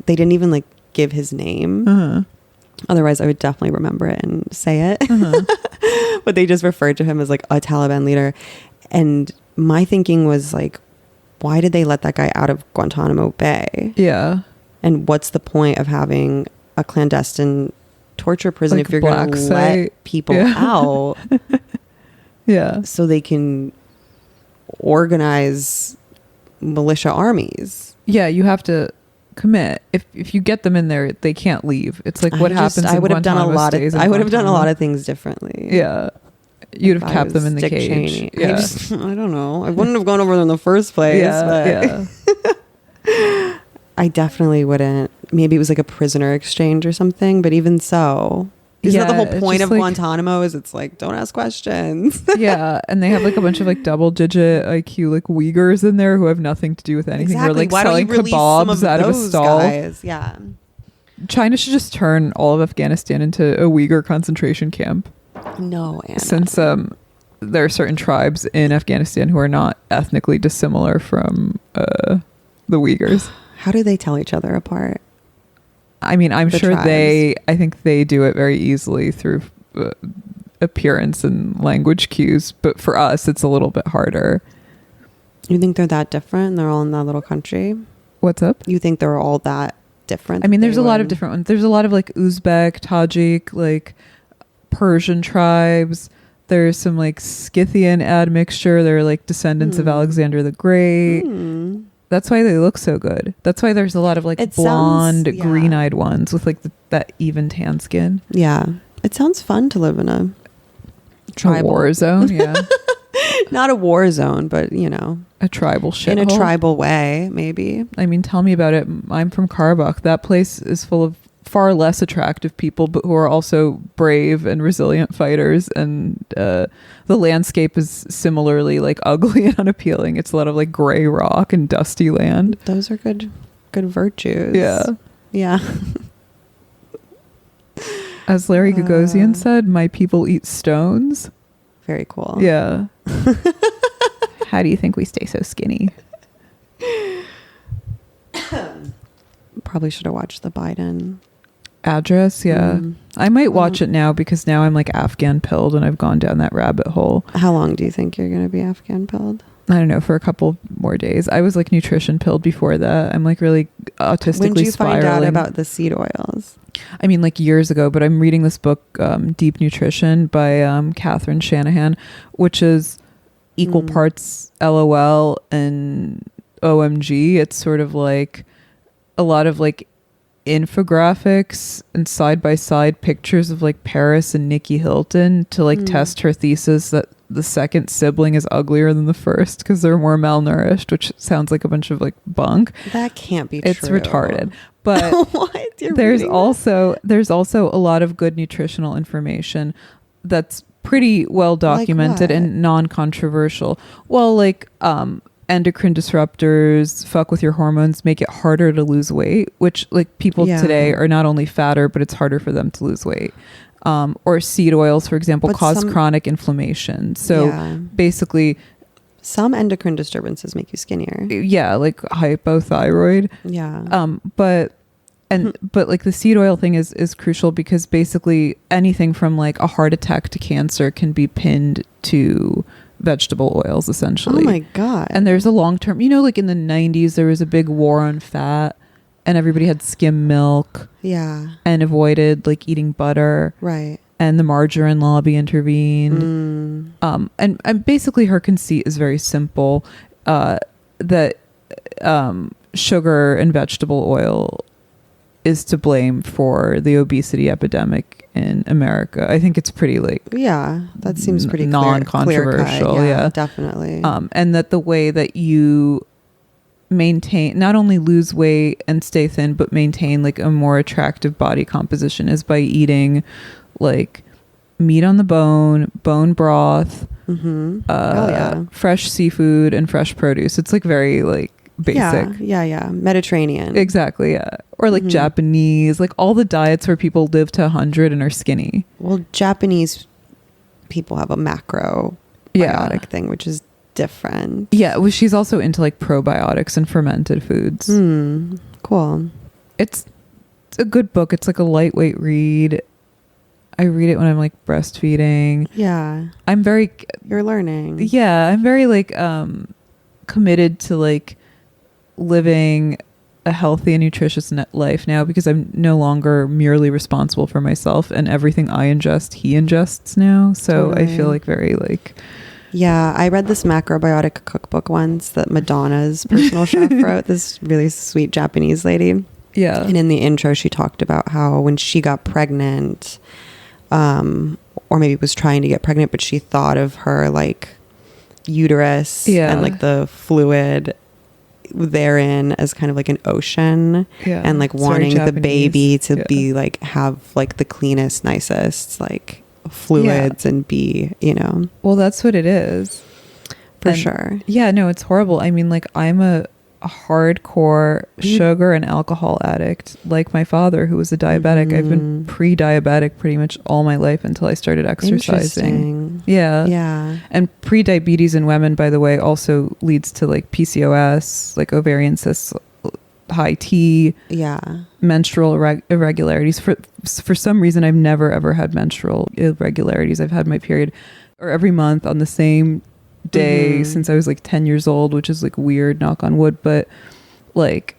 didn't even give his name. Otherwise I would definitely remember it and say it. But they just referred to him as a Taliban leader. And my thinking was why did they let that guy out of Guantanamo Bay? Yeah. And what's the point of having a clandestine torture prison if you're going to let people out? Yeah. So they can organize militia armies. Yeah, you have to commit. If you get them in there, they can't leave. It's what happens. I would have done a lot of things differently. Yeah. You'd have kept them in the Dick cage. Cheney. Yeah. I don't know. I wouldn't have gone over there in the first place. Yeah. I definitely wouldn't. Maybe it was a prisoner exchange or something, but even so, isn't that the whole point of Guantanamo? Is it's don't ask questions. Yeah, and they have a bunch of double-digit IQ Uyghurs in there who have nothing to do with anything. Exactly. We're selling kebabs out of a stall. Guys? Yeah. China should just turn all of Afghanistan into a Uyghur concentration camp. No, Anna. Since there are certain tribes in Afghanistan who are not ethnically dissimilar from the Uyghurs. How do they tell each other apart? I'm sure tribes. I think they do it very easily through appearance and language cues. But for us, it's a little bit harder. You think they're that different? They're all in that little country? What's up? You think they're all that different? There's a lot of different ones. There's a lot of Uzbek, Tajik, Persian tribes. There's some Scythian admixture. They're descendants of Alexander the Great. That's why they look so good. That's why there's a lot of blonde, green-eyed ones with that even tan skin. Yeah. It sounds fun to live in tribal. A war zone, yeah. Not a war zone, but A tribal shithole. in a tribal way, maybe. I mean, tell me about it. I'm from Karbach. That place is full of far less attractive people, but who are also brave and resilient fighters. And the landscape is similarly like ugly and unappealing. It's a lot of like gray rock and dusty land. Those are good virtues. Yeah. Yeah. As Larry Gagosian said, my people eat stones. Very cool. Yeah. How do you think we stay so skinny? Probably should have watched the Biden Address, yeah. I might watch it now because now I'm like Afghan pilled and I've gone down that rabbit hole. How long do you think you're going to be Afghan pilled? I don't know, for a couple more days. I was like nutrition pilled before that. I'm like really autistically When did you spiraling. find out about the seed oils? I mean, like years ago, but I'm reading this book, Deep Nutrition by Catherine Shanahan, which is equal parts LOL and OMG. It's sort of like a lot of like infographics and side-by-side pictures of like Paris and Nikki Hilton to like test her thesis that the second sibling is uglier than the first because they're more malnourished, which sounds like a bunch of like bunk. That can't be It's true. retarded. But What? there's also a lot of good nutritional information that's pretty well documented Like what? and non-controversial. Well, like endocrine disruptors fuck with your hormones, make it harder to lose weight, which like people today are not only fatter, but it's harder for them to lose weight. Or seed oils, for example, cause chronic inflammation. So basically, some endocrine disturbances make you skinnier. yeah, like hypothyroid. Yeah. But like the seed oil thing is crucial because basically anything from like a heart attack to cancer can be pinned to vegetable oils, essentially. Oh my God. And there's a long-term, like in the 90s, there was a big war on fat and everybody had skim milk. Yeah. And avoided like eating butter. Right. And the margarine lobby intervened. And basically her conceit is very simple, that sugar and vegetable oil is to blame for the obesity epidemic in America. I think it's pretty like that seems pretty non-controversial. clear-cut. Yeah, definitely. And that the way that you maintain, not only lose weight and stay thin, but maintain like a more attractive body composition is by eating like meat on the bone broth, fresh seafood and fresh produce. It's like very like basic. Yeah. Mediterranean. Exactly, yeah. Or like Japanese, like all the diets where people live to 100 and are skinny. Well, Japanese people have a macrobiotic thing, which is different. Yeah, well, she's also into like probiotics and fermented foods. Cool. It's a good book. It's like a lightweight read. I read it when I'm like breastfeeding. Yeah. You're learning. Yeah, I'm very like committed to like living a healthy and nutritious life now because I'm no longer merely responsible for myself, and everything I ingest, he ingests now. So I feel like very like... Yeah, I read this macrobiotic cookbook once that Madonna's personal chef wrote, this really sweet Japanese lady. Yeah. And in the intro, she talked about how when she got pregnant, or maybe was trying to get pregnant, but she thought of her like uterus and like the fluid therein as kind of like an ocean, and like it's wanting the baby to be like have like the cleanest, nicest like fluids and be, well, that's what it is for sure. Yeah, no, it's horrible. I mean, like I'm a hardcore sugar and alcohol addict, like my father, who was a diabetic. I've been pre-diabetic pretty much all my life until I started exercising. Yeah. And pre-diabetes in women, by the way, also leads to like PCOS, like ovarian cysts, high T, menstrual irregularities. For some reason, I've never ever had menstrual irregularities. I've had my period or every month on the same day since I was like 10 years old, which is like weird, knock on wood, but like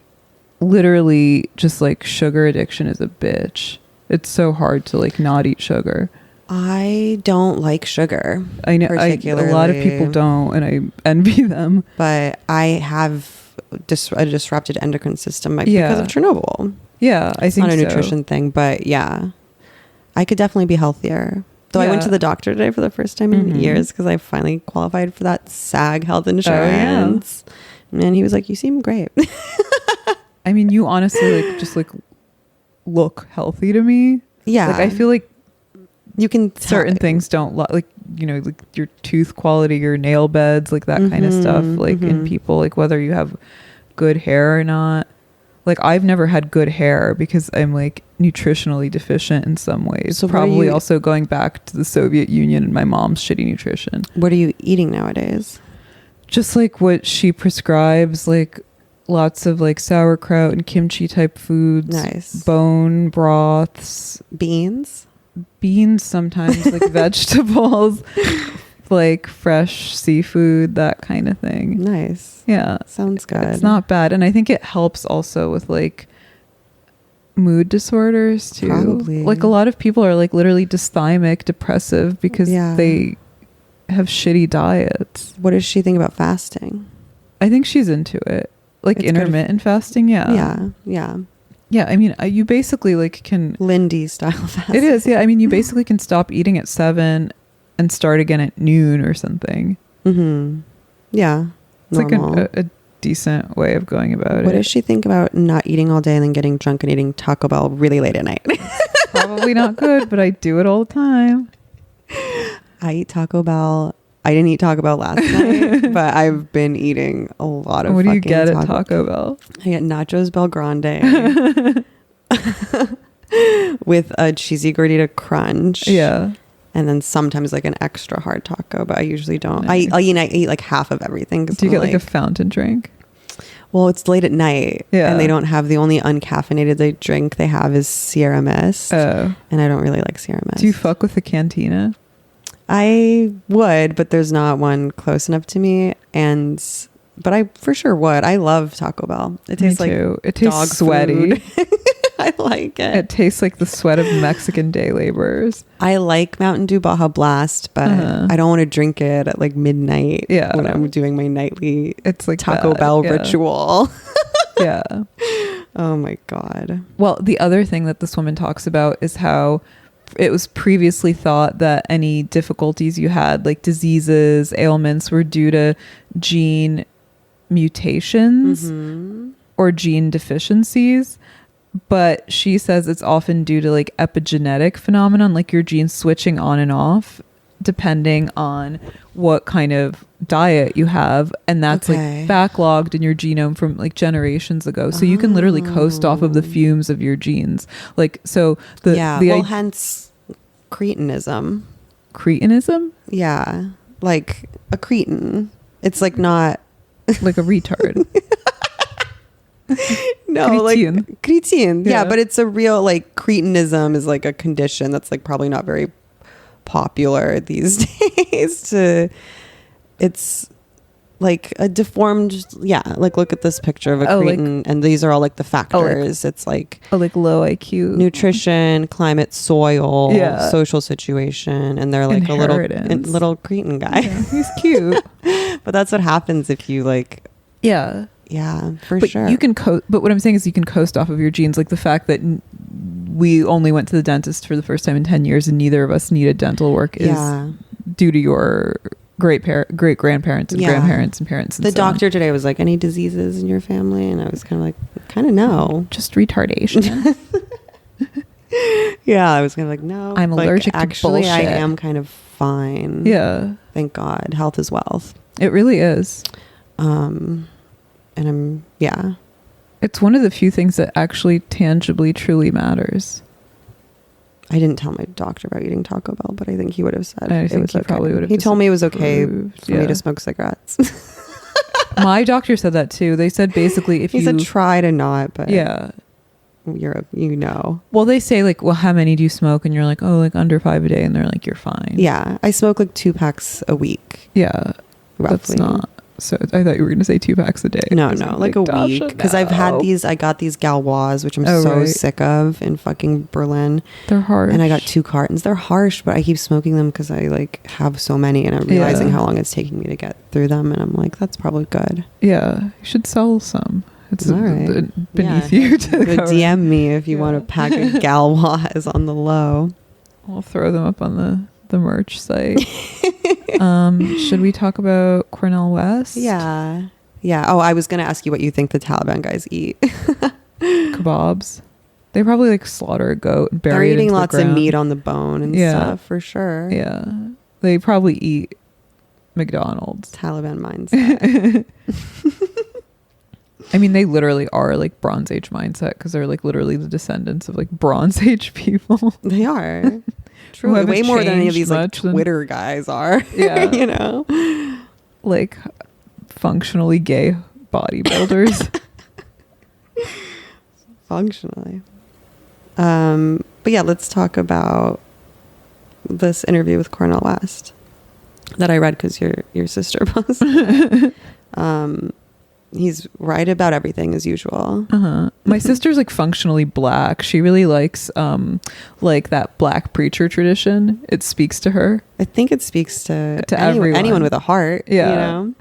literally just like sugar addiction is a bitch. It's so hard to like not eat sugar. I don't like sugar. I know a lot of people don't, and I envy them. But I have a disrupted endocrine system because of Chernobyl. Yeah, I think it's not a so. nutrition thing, but yeah, I could definitely be healthier. Though I went to the doctor today for the first time in years because I finally qualified for that SAG health insurance. And he was like, you seem great. I mean, you honestly like just like look healthy to me. Yeah. Like I feel like you can certain things don't like, you know, like your tooth quality, your nail beds, like that kind of stuff, like in people, like whether you have good hair or not. Like I've never had good hair because I'm like nutritionally deficient in some ways. So probably also going back to the Soviet Union and my mom's shitty nutrition. What are you eating nowadays? Just like what she prescribes, like lots of like sauerkraut and kimchi type foods. Nice. Bone broths. Beans Sometimes, like vegetables, like fresh seafood, that kind of thing. Nice. Yeah. Sounds good. It's not bad. And I think it helps also with like mood disorders too. Probably. Like a lot of people are like literally dysthymic, depressive because they have shitty diets. What does she think about fasting? I think she's into it. Like It's intermittent fasting. Yeah. Yeah, I mean, you basically like can... Lindy style fasting. It is, yeah. I mean, you basically can stop eating at 7 and start again at noon or something. Yeah. It's normal. like a decent way of going about it. What does she think about not eating all day and then getting drunk and eating Taco Bell really late at night? Probably not good, but I do it all the time. I eat Taco Bell. I didn't eat Taco Bell last night, but I've been eating a lot of What do you get at Taco Bell? I get nachos Bel Grande with a cheesy gordita crunch. Yeah. And then sometimes like an extra hard taco, but I usually don't. Nice. I eat like half of everything. Do you get like a fountain drink? Well, it's late at night, yeah, and they don't have the only uncaffeinated drink they have is Sierra Mist. Oh. And I don't really like Sierra Mist. Do you fuck with the cantina? I would, but there's not one close enough to me. But I for sure would. I love Taco Bell. It tastes like it tastes dog sweaty. Food. I like it. It tastes like the sweat of Mexican day laborers. I like Mountain Dew Baja Blast, but I don't want to drink it at like midnight when I'm doing my nightly Taco Bell ritual. Yeah. Oh my God. Well, the other thing that this woman talks about is how it was previously thought that any difficulties you had, like diseases, ailments, were due to gene mutations or gene deficiencies. But she says it's often due to like epigenetic phenomenon, like your genes switching on and off depending on what kind of diet you have, and that's like backlogged in your genome from like generations ago. So you can literally coast off of the fumes of your genes. Like so hence cretinism. Cretinism? Yeah. Like a cretin. It's like not like a retard. No, Khachiyan. like Khachiyan. Yeah, but it's a real like cretinism is like a condition that's like probably not very popular these days. It's like a deformed, like look at this picture of a cretin, and these are all like the factors. It's like low IQ, nutrition, climate, soil, social situation, and they're like a little cretin guy. Yeah, he's cute. But that's what happens if you like for sure. You can but what I'm saying is you can coast off of your genes, like the fact that we only went to the dentist for the first time in 10 years and neither of us needed dental work is due to your great grandparents and grandparents and parents and the doctor today was like, any diseases in your family? And I was kind of like, kind of no, just retardation. I was kind of like, no, I'm allergic to bullshit. I am kind of fine. Thank God. Health is wealth. It really is. And I'm it's one of the few things that actually tangibly truly matters. I didn't tell my doctor about eating Taco Bell, but I think he would have said it was okay. Probably would have. He told me it was okay for me to smoke cigarettes. My doctor said that too. They said basically if he said try to not, but well, they say like, well, how many do you smoke? And you're like, oh, like under 5 a day, and they're like, you're fine. I smoke like 2 packs a week. Roughly. That's not. So I thought you were going to say 2 packs a day. No, like a week. Because I got these Galois, which I'm so sick of in fucking Berlin. They're harsh. And I got 2 cartons. They're harsh, but I keep smoking them because I like have so many and I'm realizing how long it's taking me to get through them. And I'm like, that's probably good. Yeah. You should sell some. It's all right. Beneath you to DM me if you want a pack of Galois on the low. I'll throw them up on the merch site. Should we talk about Cornel West? Yeah. Oh, I was gonna ask you what you think the Taliban guys eat. Kebabs. They probably like slaughter a goat and bury They're it eating into lots the of ground. meat on the bone and stuff for sure. Yeah. They probably eat McDonald's. Taliban mindset. I mean, they literally are like Bronze Age mindset because they're like literally the descendants of like Bronze Age people. They are. True. Way more than any of these like Twitter guys are. Yeah. You know? Like functionally gay bodybuilders. Functionally. But yeah, let's talk about this interview with Cornel West that I read because your sister posted it. He's right about everything as usual. My sister's like functionally black. She really likes like that black preacher tradition. It speaks to her. I think it speaks to everyone. Anyone with a heart. Yeah. You know?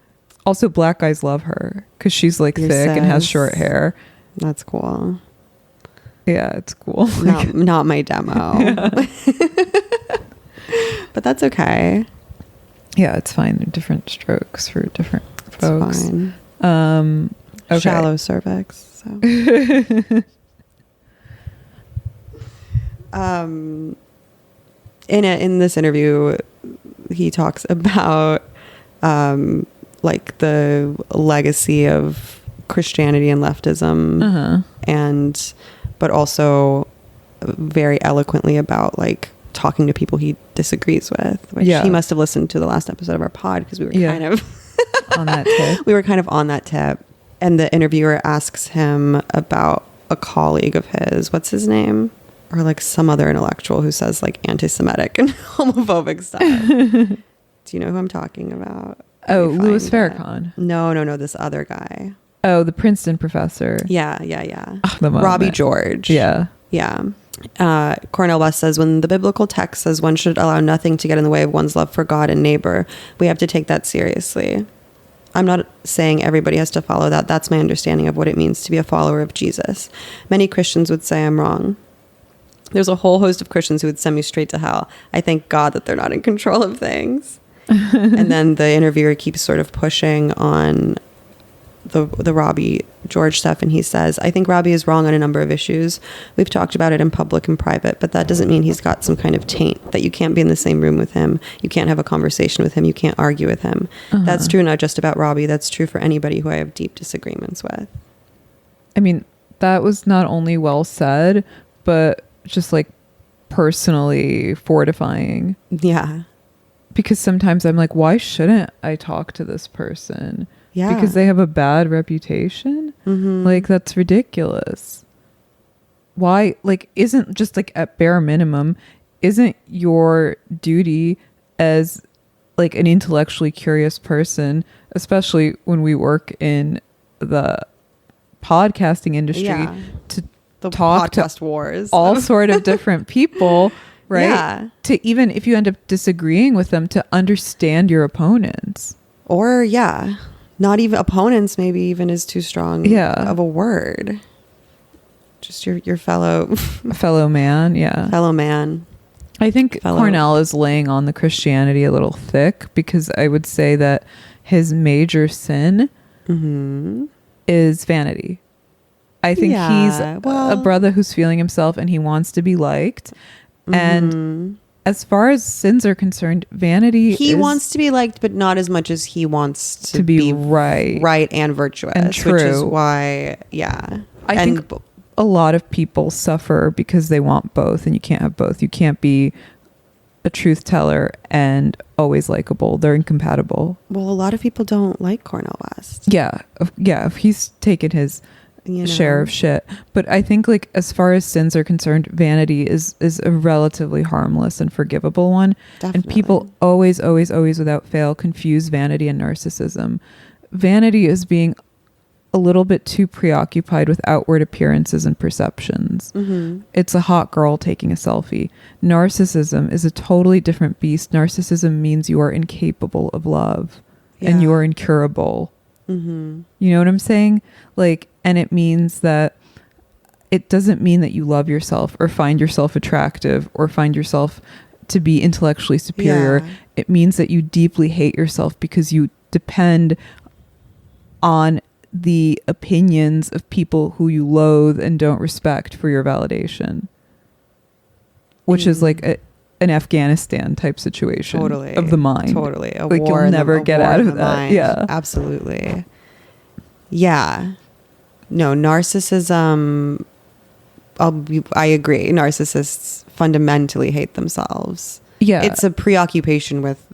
Also, black guys love her because she's like Your thick and has sis. short hair. That's cool. Yeah, it's cool. Not my demo. Yeah. But that's okay. Yeah, it's fine. They're different strokes for different It's folks. fine. Okay. Shallow cervix. So. In this interview, he talks about like the legacy of Christianity and leftism, but also very eloquently about like talking to people he disagrees with. Which he must have listened to the last episode of our pod because we were kind of on that tip. We were kind of on that tip. And the interviewer asks him about a colleague of his. What's his name? Or like some other intellectual who says like anti-Semitic and homophobic stuff. Do you know who I'm talking about? Oh, Louis Farrakhan. No. This other guy. Oh, the Princeton professor. Yeah. The Robbie George. Yeah. Cornel West says, when the biblical text says one should allow nothing to get in the way of one's love for God and neighbor, we have to take that seriously. I'm not saying everybody has to follow that. That's my understanding of what it means to be a follower of Jesus. Many Christians would say I'm wrong. There's a whole host of Christians who would send me straight to hell. I thank God that they're not in control of things. And then the interviewer keeps sort of pushing on the Robbie George stuff, and he says, I think Robbie is wrong on a number of issues. We've talked about it in public and private, but that doesn't mean he's got some kind of taint, that you can't be in the same room with him, you can't have a conversation with him, you can't argue with him. That's true not just about Robbie, that's true for anybody who I have deep disagreements with. I mean, that was not only well said, but just like personally fortifying. Yeah. Because sometimes I'm like, why shouldn't I talk to this person? Yeah. Because they have a bad reputation? Like, that's ridiculous. Why? Like, isn't just like at bare minimum, isn't your duty as like an intellectually curious person, especially when we work in the podcasting industry, to the talk podcast to wars, all sort of different people, right? Yeah. To even if you end up disagreeing with them, to understand your opponents. Or not even opponents, maybe even is too strong of a word. Just your fellow man. fellow man. I think Cornel is laying on the Christianity a little thick, because I would say that his major sin is vanity. I think he's a brother who's feeling himself and he wants to be liked. And as far as sins are concerned, vanity He wants to be liked, but not as much as he wants to be right and virtuous. and true. Which is why, I think a lot of people suffer because they want both, and you can't have both. You can't be a truth teller and always likable. They're incompatible. Well, a lot of people don't like Cornel West. Yeah. He's taken his share of shit. But I think, like, as far as sins are concerned, vanity is a relatively harmless and forgivable one. Definitely. And people always without fail confuse vanity and narcissism. Vanity is being a little bit too preoccupied with outward appearances and perceptions. It's a hot girl taking a selfie. Narcissism is a totally different beast. Narcissism means you are incapable of love and you are incurable. You know what I'm saying? Like, and it means that it doesn't mean that you love yourself or find yourself attractive or find yourself to be intellectually superior. Yeah. It means that you deeply hate yourself because you depend on the opinions of people who you loathe and don't respect for your validation, which is like an Afghanistan type situation of the mind. Totally. A like war you'll never get out of that. Mind. Yeah. Absolutely. Yeah. No, narcissism, I agree. Narcissists fundamentally hate themselves. Yeah. It's a preoccupation with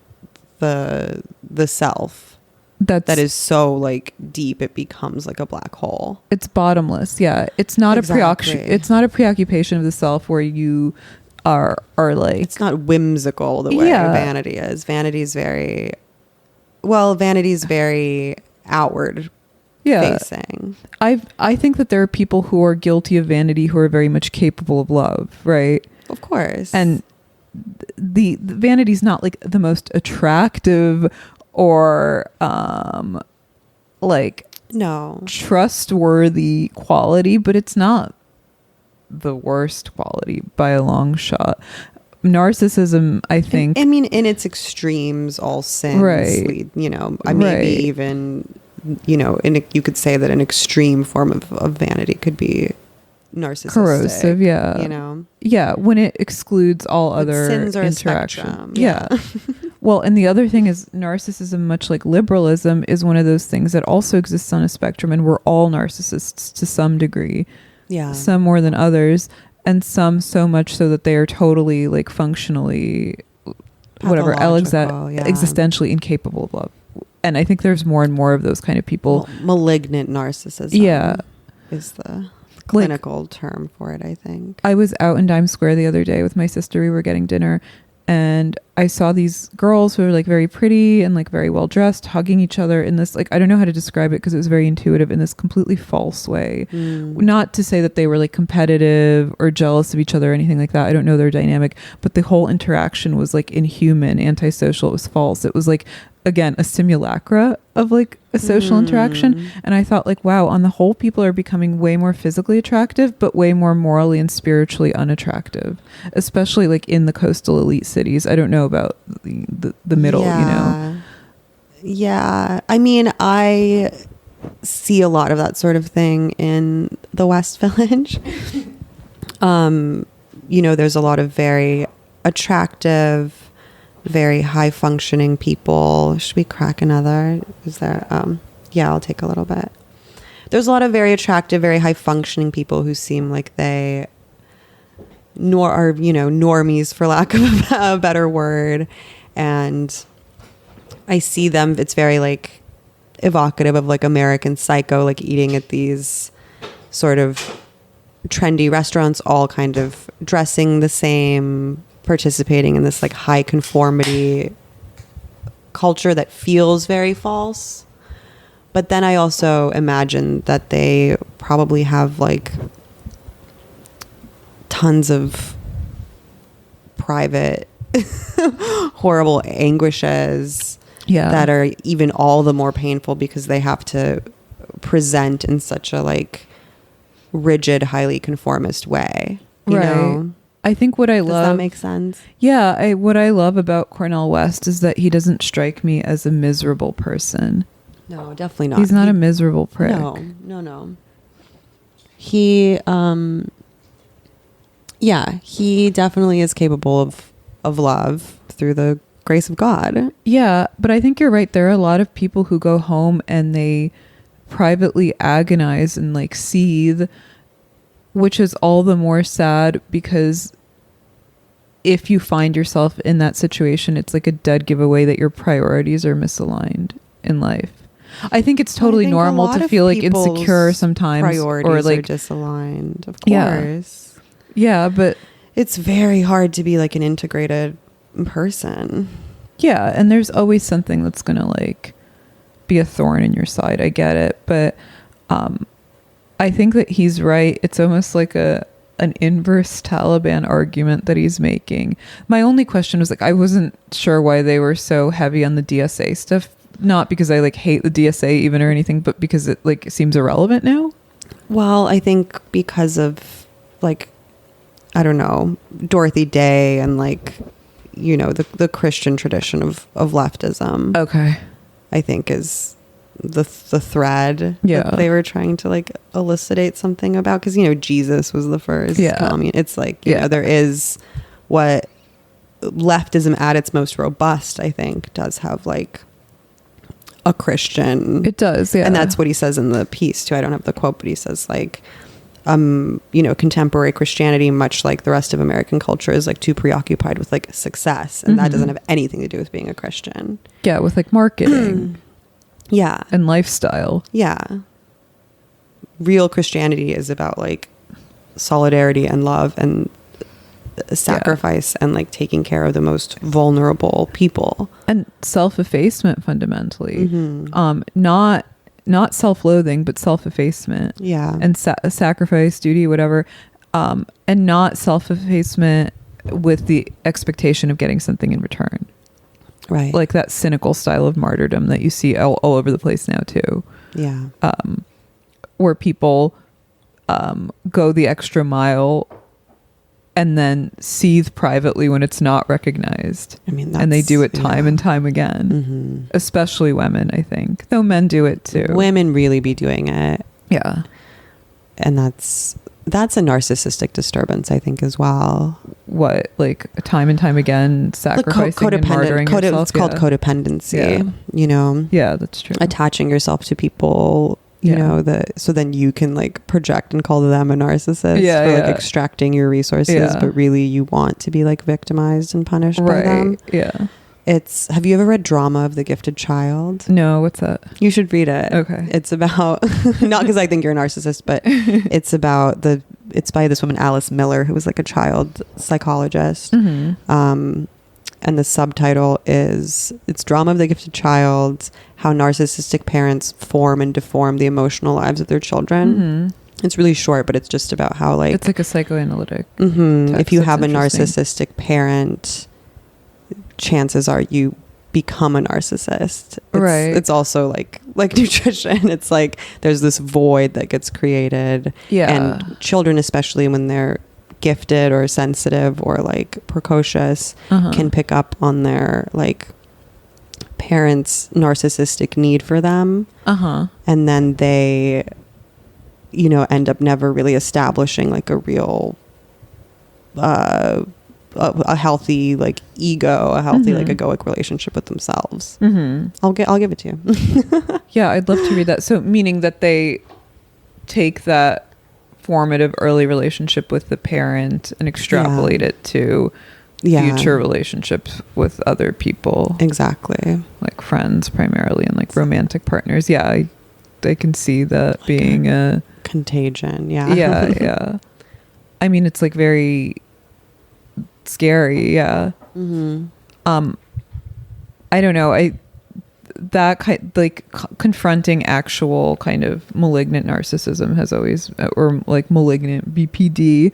the self. That is so like deep it becomes like a black hole. It's bottomless. Yeah, it's not it's not a preoccupation of the self where you are like, it's not whimsical the way vanity is. Vanity's very outward facing. I think that there are people who are guilty of vanity who are very much capable of love, right? Of course. And the vanity's not like the most attractive or like trustworthy quality, but it's not the worst quality by a long shot. Narcissism, I think, I mean, in its extremes, all sins lead, maybe even, you could say that an extreme form of vanity could be narcissistic. Corrosive, yeah. Yeah, when it excludes all other sins are interaction. Yeah. Well, and the other thing is narcissism, much like liberalism, is one of those things that also exists on a spectrum, and we're all narcissists to some degree. Yeah. Some more than others, and some so much so that they are totally like functionally existentially incapable of love. And I think there's more and more of those kind of people. Malignant narcissism is the clinical term for it, I think. I was out in Dime Square the other day with my sister. We were getting dinner, and I saw these girls who were like very pretty and like very well dressed, hugging each other in this, like, I don't know how to describe it because it was very intuitive, in this completely false way. Not to say that they were like competitive or jealous of each other or anything like that. I don't know their dynamic, but the whole interaction was like inhuman, antisocial. It was false. It was like, again, a simulacra of like a social interaction. And I thought like, wow, on the whole, people are becoming way more physically attractive, but way more morally and spiritually unattractive, especially like in the coastal elite cities. I don't know about the middle, Yeah. I mean, I see a lot of that sort of thing in the West Village. There's a lot of very attractive, very high functioning people. Should we crack another? Is there I'll take a little bit. There's a lot of very attractive, very high functioning people who seem like they are normies, for lack of a better word. And I see them, it's very like evocative of like American Psycho, like eating at these sort of trendy restaurants, all kind of dressing the same, participating in this like high conformity culture that feels very false. But then I also imagine that they probably have like tons of private horrible anguishes that are even all the more painful because they have to present in such a like rigid, highly conformist way. You know? I think what I love... Does that make sense? Yeah. What I love about Cornel West is that he doesn't strike me as a miserable person. No, definitely not. He's not a miserable prick. No. He, he definitely is capable of love through the grace of God. Yeah, but I think you're right. There are a lot of people who go home and they privately agonize and like seethe, which is all the more sad because if you find yourself in that situation, it's like a dead giveaway that your priorities are misaligned in life. I think it's totally normal to feel like insecure sometimes, priorities or like are disaligned, of course. Yeah, but it's very hard to be like an integrated person. Yeah, and there's always something that's gonna like be a thorn in your side. I get it, but I think that he's right. It's almost like an inverse Taliban argument that he's making. My only question was like, I wasn't sure why they were so heavy on the DSA stuff. Not because I like hate the DSA even or anything, but because it like seems irrelevant now. Well, I think because of like, I don't know, Dorothy Day and like, the Christian tradition of leftism. Okay. I think is the thread Yeah. that they were trying to like elucidate something about, because Jesus was the first communist. It's like there is what leftism at its most robust, I think, does have like a Christian. It does, yeah. And that's what he says in the piece too. I don't have the quote, but he says like contemporary Christianity, much like the rest of American culture, is like too preoccupied with like success, and that doesn't have anything to do with being a Christian. Yeah, with like marketing. Yeah. And lifestyle. Yeah. Real Christianity is about like solidarity and love and sacrifice and like taking care of the most vulnerable people. And self-effacement fundamentally. Not self-loathing, but self-effacement. Yeah. And sacrifice, duty, whatever. And not self-effacement with the expectation of getting something in return. Right. Like that cynical style of martyrdom that you see all over the place now too. Yeah. Where people go the extra mile and then seethe privately when it's not recognized. I mean, and they do it time and time again. Especially women, I think. Though men do it too. Women really be doing it. Yeah. And that's a narcissistic disturbance, I think, as well. What, like time and time again, sacrificing and martyring yourself? It's called codependency. Yeah, that's true. Attaching yourself to people, so then you can like project and call them a narcissist for like extracting your resources, but really you want to be like victimized and punished by them. Yeah. Have you ever read Drama of the Gifted Child? No, what's that? You should read it. Okay. It's about, not because I think you're a narcissist, but it's by this woman, Alice Miller, who was like a child psychologist. And the subtitle is, it's Drama of the Gifted Child, How Narcissistic Parents Form and Deform the Emotional Lives of Their Children. It's really short, but it's just about how like... It's like a psychoanalytic. If you have a narcissistic parent, chances are you become a narcissist. It's also like nutrition. It's like there's this void that gets created. Yeah. And children, especially when they're gifted or sensitive or like precocious, can pick up on their like parents' narcissistic need for them. And then they, end up never really establishing like a real a healthy like ego, a healthy like egoic relationship with themselves. I'll give it to you. Yeah, I'd love to read that. So meaning that they take that formative early relationship with the parent and extrapolate it to future relationships with other people. Exactly. Like friends primarily and like romantic partners. Yeah, I can see that like being a contagion. Yeah. Yeah. I mean, it's like very scary. Yeah. I don't know. That kind like confronting actual kind of malignant narcissism has always, or like malignant BPD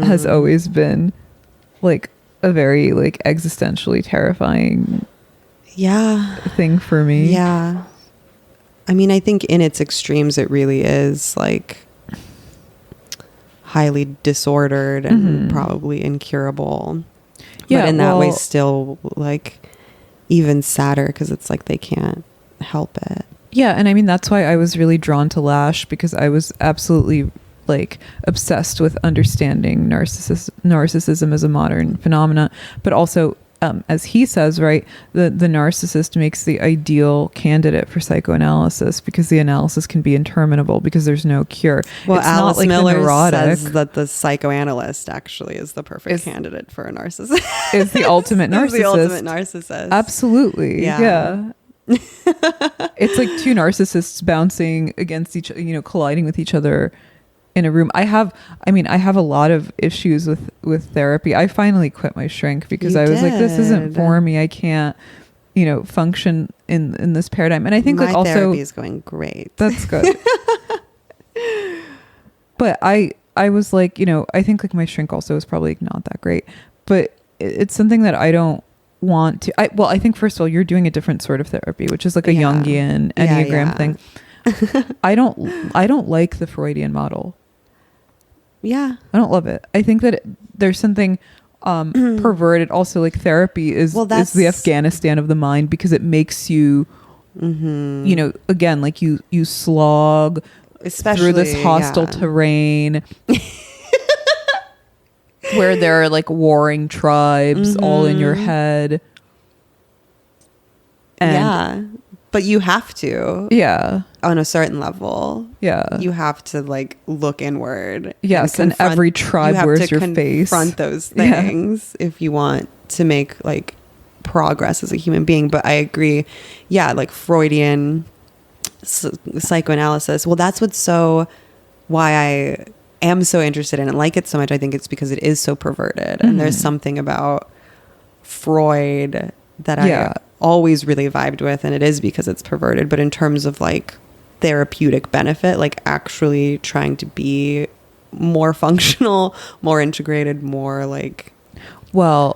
has always been like a very like existentially terrifying thing for me. Yeah. I mean, I think in its extremes, it really is like highly disordered and probably incurable. Yeah. But in that way, still like even sadder because it's like they can't help it. Yeah. And I mean, that's why I was really drawn to Lash, because I was absolutely like obsessed with understanding narcissism as a modern phenomena, but also as he says, right, the narcissist makes the ideal candidate for psychoanalysis because the analysis can be interminable because there's no cure. Well, it's Alice not like Miller neurotic. says that the psychoanalyst actually is the perfect candidate for a narcissist. Is the ultimate narcissist. The ultimate narcissist. Absolutely. Yeah. It's like two narcissists bouncing against each, colliding with each other in a room. I have a lot of issues with therapy. I finally quit my shrink because I was like, this isn't for me. I can't, function in this paradigm. And I think my like also therapy is going great. That's good. But I was like, I think like my shrink also is probably not that great, but it's something that I don't want to. I think first of all, you're doing a different sort of therapy, which is like a Jungian Enneagram thing. I don't like the Freudian model. Yeah. I don't love it. I think that there's something perverted. Also, like therapy is the Afghanistan of the mind, because it makes you, you know, again, like you slog especially through this hostile terrain where there are like warring tribes all in your head. And but you have to. Yeah. On a certain level. Yeah. You have to like look inward. Yes, and every tribe wears your face. Confront those things if you want to make like progress as a human being. But I agree. Yeah, like Freudian psychoanalysis. Well, that's why I am so interested in it, like it so much. I think it's because it is so perverted, and there's something about Freud that I always really vibed with, and it is because it's perverted. But in terms of like therapeutic benefit, like actually trying to be more functional, more integrated, more like to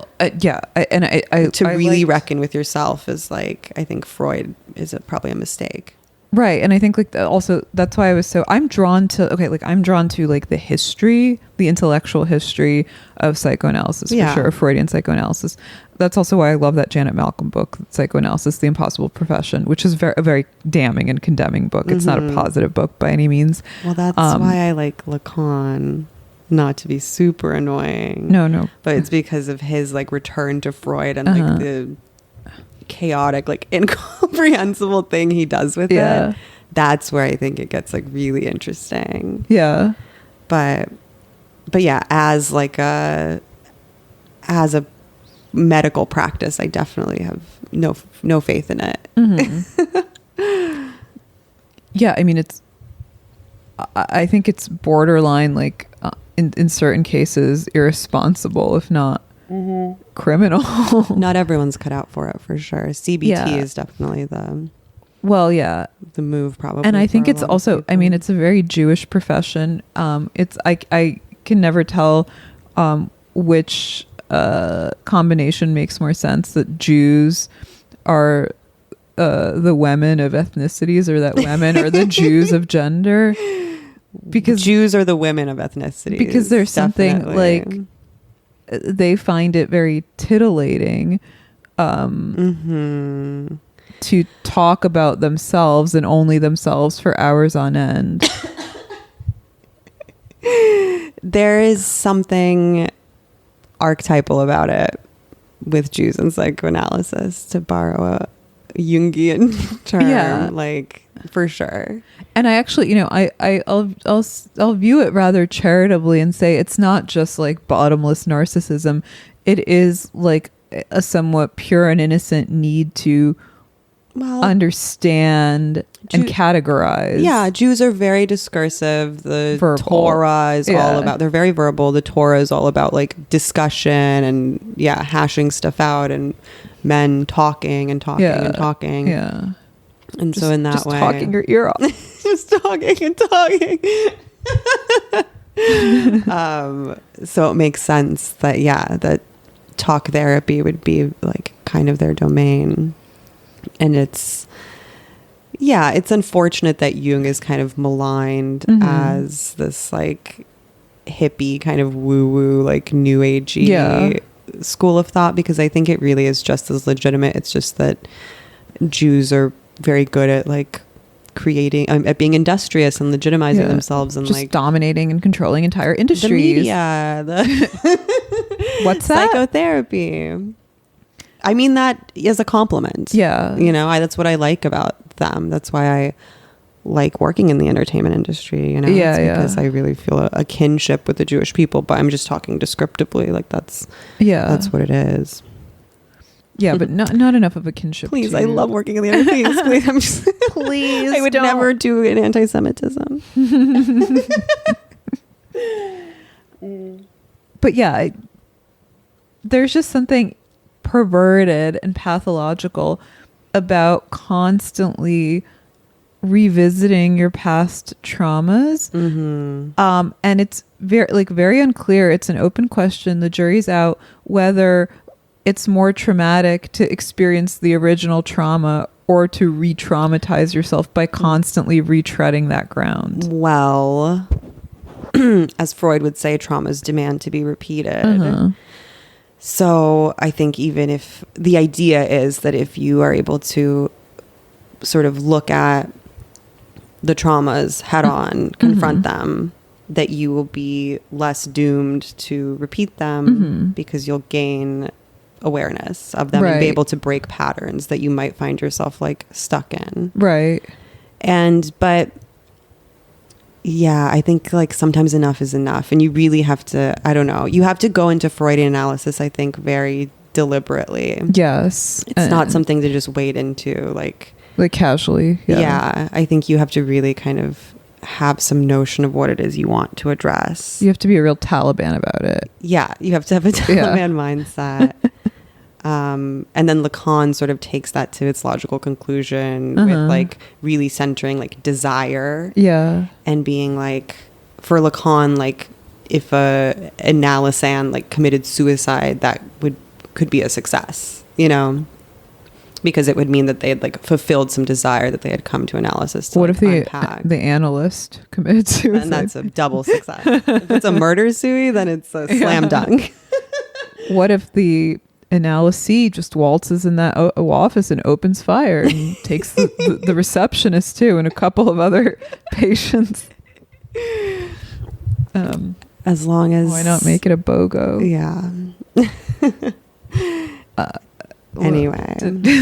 really reckon with yourself is like, I think Freud is probably a mistake. Right. And I think like also that's why I'm drawn to like the history, the intellectual history of psychoanalysis, for sure, Freudian psychoanalysis. That's also why I love that Janet Malcolm book, Psychoanalysis, The Impossible Profession, which is a very damning and condemning book. It's not a positive book by any means. Well, that's why I like Lacan, not to be super annoying. No. But it's because of his like return to Freud and like the chaotic, like incomprehensible thing he does with it. That's where I think it gets like really interesting. Yeah. But yeah, as a medical practice, I definitely have no faith in it. Yeah, I mean, I think it's borderline, like in certain cases, irresponsible, if not criminal. Not everyone's cut out for it, for sure. CBT is definitely the move, probably. And I think it's also, I mean, it's a very Jewish profession. I can never tell which combination makes more sense, that Jews are the women of ethnicities, or that women are the Jews of gender, because Jews are the women of ethnicities, because there's something like they find it very titillating to talk about themselves and only themselves for hours on end. There is something archetypal about it with Jews and psychoanalysis, to borrow a Jungian term, like, for sure. And I actually, you know, I'll view it rather charitably and say it's not just like bottomless narcissism. It is like a somewhat pure and innocent need to understand and categorize. Yeah, Jews are very discursive. The verbal. Torah is all about, they're very verbal. The Torah is all about like discussion and hashing stuff out, and men talking and talking and talking. Yeah. And so in that just way, talking your ear off. just talking and talking. So it makes sense that that talk therapy would be like kind of their domain. And it's unfortunate that Jung is kind of maligned as this like hippie kind of woo-woo, like new agey school of thought, because I think it really is just as legitimate. It's just that Jews are very good at like creating, at being industrious and legitimizing themselves, and just like dominating and controlling entire industries. The media, what's that? Psychotherapy. I mean that as a compliment. Yeah. You know, that's what I like about them. That's why I like working in the entertainment industry, you know, because I really feel a kinship with the Jewish people, but I'm just talking descriptively. Like that's what it is. Yeah, but not enough of a kinship. Please, I love working in the entertainment. Please, I'm just, please, I would never do an anti-Semitism. But yeah, there's just something perverted and pathological about constantly revisiting your past traumas. And it's very unclear. It's an open question. The jury's out whether it's more traumatic to experience the original trauma or to re-traumatize yourself by constantly retreading that ground. Well, as Freud would say, traumas demand to be repeated. So I think even if the idea is that if you are able to sort of look at the traumas head on, confront them, that you will be less doomed to repeat them because you'll gain awareness of them and be able to break patterns that you might find yourself like stuck in. Right. But yeah, I think like sometimes enough is enough, and you really have to, I don't know, you have to go into Freudian analysis, I think, very deliberately. Yes. It's not something to just wade into like casually. Yeah. I think you have to really kind of have some notion of what it is you want to address. You have to be a real Taliban about it. Yeah, you have to have a Taliban mindset. And then Lacan sort of takes that to its logical conclusion with like really centering like desire. Yeah. And being like, for Lacan, like if a Nalisan like committed suicide, that could be a success, you know, because it would mean that they had like fulfilled some desire that they had come to analysis to. What like, if unpack. the analyst committed suicide? And that's a double success. If it's a murder sui, then it's a slam dunk. What if the analysee just waltzes in that office and opens fire and takes the receptionist too and a couple of other patients? As long as... Why not make it a BOGO? Yeah. Anyway,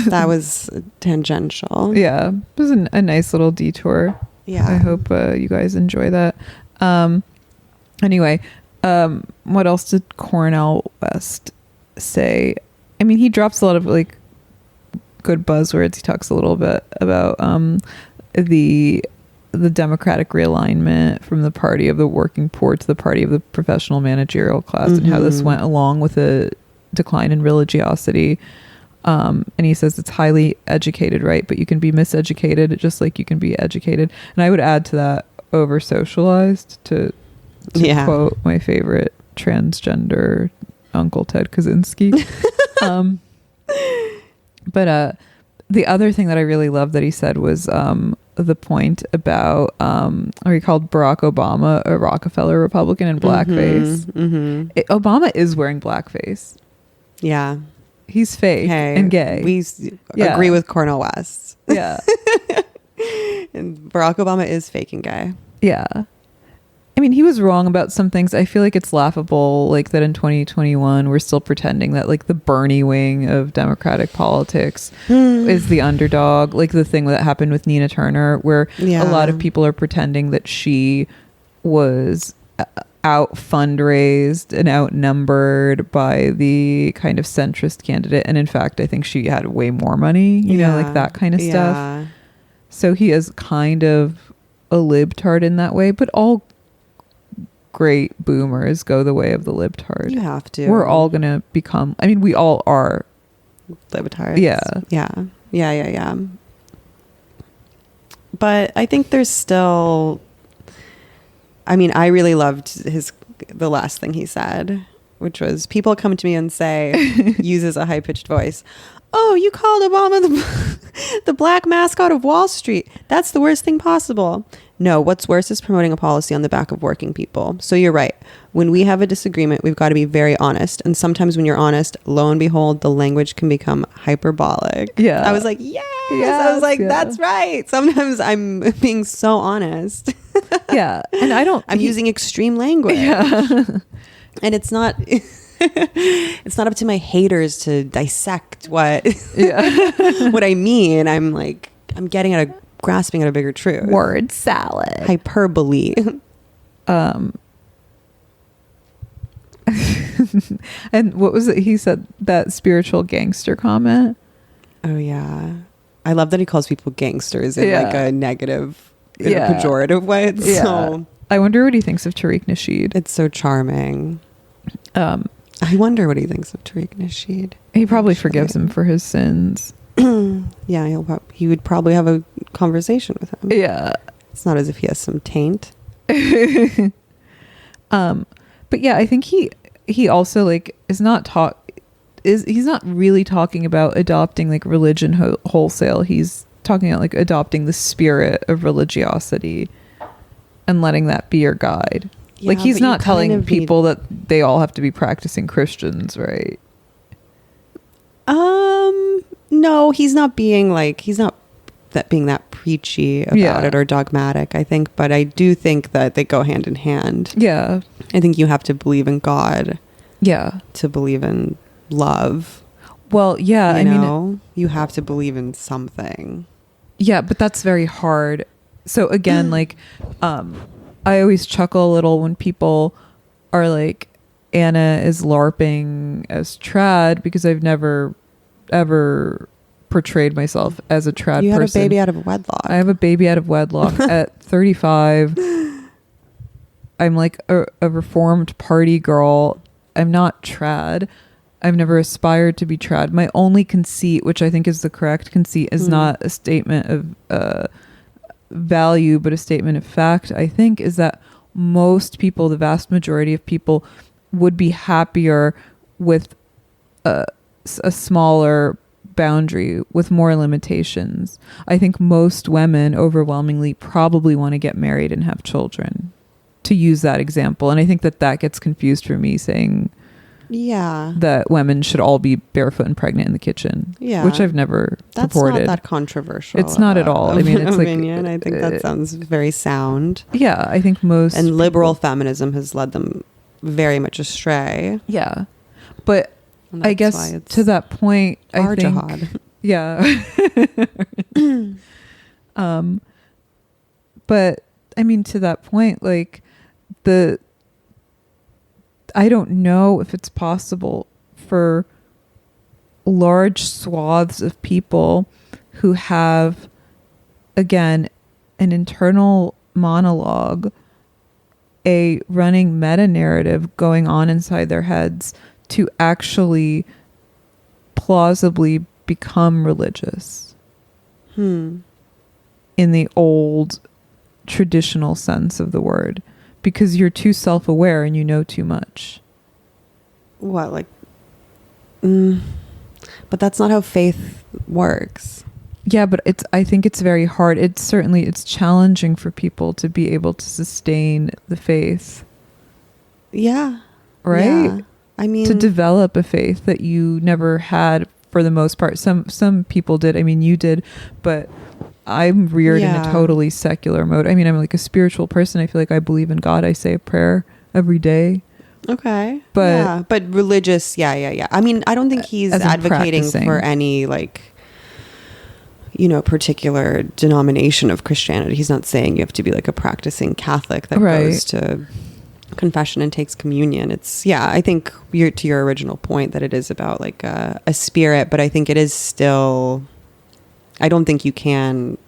that was tangential. Yeah. It was a nice little detour. Yeah. I hope you guys enjoy that. Anyway, what else did Cornel West say? I mean, he drops a lot of like good buzzwords. He talks a little bit about the democratic realignment from the party of the working poor to the party of the professional managerial class, and how this went along with a decline in religiosity. And he says it's highly educated, right? But you can be miseducated just like you can be educated. And I would add to that over socialized, to quote my favorite transgender Uncle Ted Kaczynski. But the other thing that I really loved that he said was the point about, or he called Barack Obama a Rockefeller Republican in blackface. Obama is wearing blackface. Yeah. He's fake and gay. We agree with Cornel West. Yeah. And Barack Obama is fake and gay. Yeah. I mean, he was wrong about some things. I feel like it's laughable, like that in 2021, we're still pretending that like the Bernie wing of Democratic politics is the underdog. Like the thing that happened with Nina Turner, where a lot of people are pretending that she was out fundraised and outnumbered by the kind of centrist candidate. And in fact, I think she had way more money, you know, like that kind of stuff. So he is kind of a libtard in that way, but all great boomers go the way of the libtard. You have to. We're all going to become, I mean, we all are libtards. Yeah. But I think there's still, I mean, I really loved the last thing he said, which was, people come to me and say, uses a high-pitched voice, "Oh, you called Obama the black mascot of Wall Street. That's the worst thing possible." No, what's worse is promoting a policy on the back of working people. So you're right. When we have a disagreement, we've got to be very honest. And sometimes when you're honest, lo and behold, the language can become hyperbolic. Yeah. I was like, yes. I was like, that's right. Sometimes I'm being so honest. Yeah. And I'm using extreme language. Yeah. And it's not up to my haters to dissect what what I mean. I'm grasping at a bigger truth. Word salad. Hyperbole. And what was it he said, that spiritual gangster comment? Oh yeah, I love that he calls people gangsters in like a negative, in a pejorative way. It's so, I wonder what he thinks of Tariq Nasheed. It's so charming. I wonder what he thinks of Tariq Nasheed. He probably forgives him for his sins. Yeah, he would probably have a conversation with him. Yeah. It's not as if he has some taint. But yeah, I think he also like he's not really talking about adopting like religion wholesale. He's talking about like adopting the spirit of religiosity and letting that be your guide. Yeah, like he's not telling people that they all have to be practicing Christians, right? No, he's not being that preachy about it or dogmatic, I think, but I do think that they go hand in hand. Yeah. I think you have to believe in God. Yeah. To believe in love. Well, yeah, I mean, you have to believe in something. Yeah, but that's very hard. So again, like, I always chuckle a little when people are like, Anna is LARPing as trad, because I've never ever portrayed myself as a trad person. You had a baby out of wedlock. I have a baby out of wedlock at 35. I'm like a reformed party girl. I'm not trad. I've never aspired to be trad. My only conceit, which I think is the correct conceit, is not a statement of value, but a statement of fact, I think, is that most people, the vast majority of people, would be happier with a smaller boundary, with more limitations. I think most women overwhelmingly probably want to get married and have children, to use that example. And I think that gets confused for me, saying that women should all be barefoot and pregnant in the kitchen, which I've never supported. That's not that controversial. It's not at all. I mean, it's opinion. I think that sounds very sound. Yeah, I think most... And liberal feminism has led them very much astray. Yeah. But I guess to that point, I think... Jihad. Yeah. But I mean, to that point, like, I don't know if it's possible for large swaths of people who have, again, an internal monologue, a running meta narrative going on inside their heads, to actually plausibly become religious in the old traditional sense of the word, because you're too self-aware and you know too much. What, like, but that's not how faith works. Yeah, but I think it's very hard. It's challenging for people to be able to sustain the faith. Yeah. Right? Yeah. I mean, to develop a faith that you never had, for the most part. Some people did. I mean, you did, but I'm reared in a totally secular mode. I mean, I'm like a spiritual person. I feel like I believe in God. I say a prayer every day. Okay. But religious. Yeah. I mean, I don't think he's advocating for any, like, particular denomination of Christianity. He's not saying you have to be like a practicing Catholic that goes to confession and takes communion. It's, I think to your original point that it is about like a spirit, but I think it is still, I don't think you can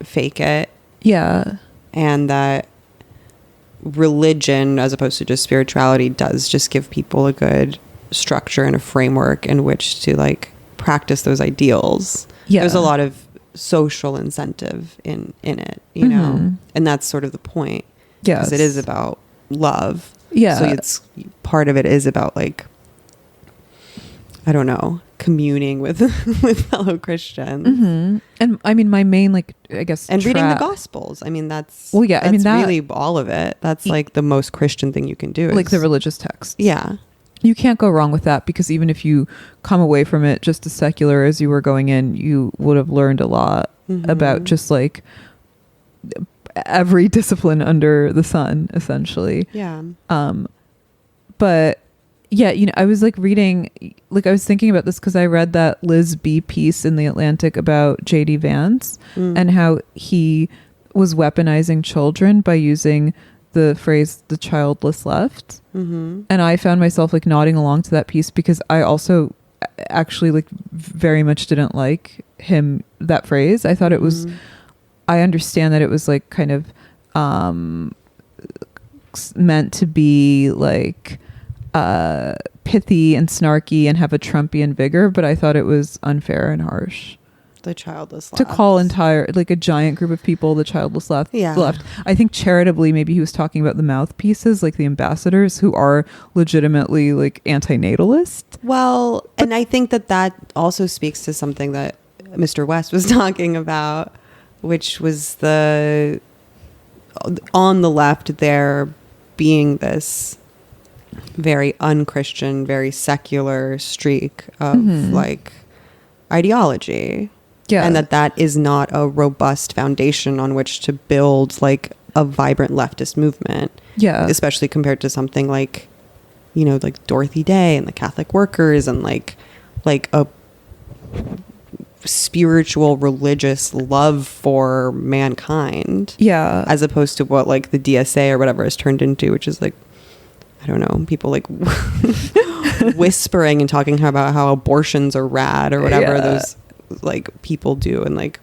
fake it. Yeah. And that religion, as opposed to just spirituality, does just give people a good structure and a framework in which to like practice those ideals. Yeah. There's a lot of social incentive in it, you know, and that's sort of the point. Yeah. Because it is about love. Yeah. So it's part of it is about like, I don't know, communing with fellow Christians. Mm-hmm. And I mean, my main, like, I guess, and reading the Gospels. I mean, that's that's really all of it. That's like the most Christian thing you can do. Like the religious texts. Yeah. You can't go wrong with that, because even if you come away from it just as secular as you were going in, you would have learned a lot about just like every discipline under the sun, essentially. Yeah. But yeah, I was like reading, like I was thinking about this because I read that Liz B piece in The Atlantic about J.D. Vance and how he was weaponizing children by using the phrase "the childless left," and I found myself like nodding along to that piece, because I also actually like very much didn't like that phrase. I thought it was, I understand that it was like kind of meant to be like pithy and snarky and have a Trumpian vigor, but I thought it was unfair and harsh. The childless left. To call like a giant group of people the childless left. I think charitably maybe he was talking about the mouthpieces, like the ambassadors, who are legitimately like antinatalist. Well, and I think that also speaks to something that Mr. West was talking about, which was on the left there being this very unchristian, very secular streak of like ideology. Yeah. And that is not a robust foundation on which to build like a vibrant leftist movement. Yeah. Especially compared to something like, you know, like Dorothy Day and the Catholic Workers and like a spiritual religious love for mankind. Yeah. As opposed to what like the DSA or whatever is turned into, which is like, I don't know, people like whispering and talking about how abortions are rad or whatever those like people do, and like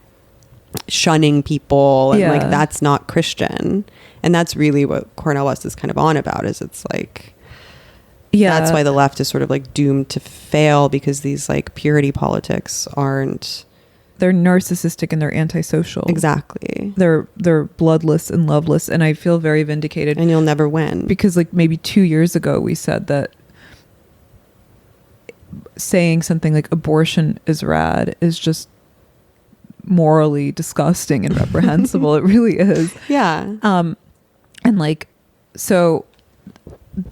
shunning people, and like that's not Christian. And that's really what Cornel West is kind of on about, is it's like, that's why the left is sort of like doomed to fail, because these like purity politics they're narcissistic and they're antisocial. Exactly. They're bloodless and loveless, and I feel very vindicated. And you'll never win. Because like maybe 2 years ago we said that saying something like abortion is rad is just morally disgusting and reprehensible. It really is. Yeah. And like, so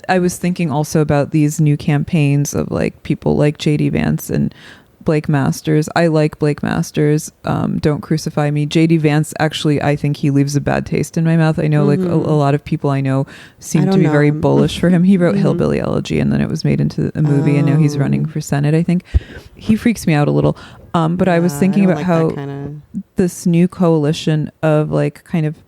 I was thinking also about these new campaigns of like people like JD Vance and Blake Masters. I like Blake Masters. Don't crucify me. JD Vance, actually, I think he leaves a bad taste in my mouth. I know like a lot of people I know seem to be very bullish for him. He wrote Hillbilly Elegy, and then it was made into a movie, and now he's running for Senate, I think. He freaks me out a little. But I was thinking about like how this new coalition of like kind of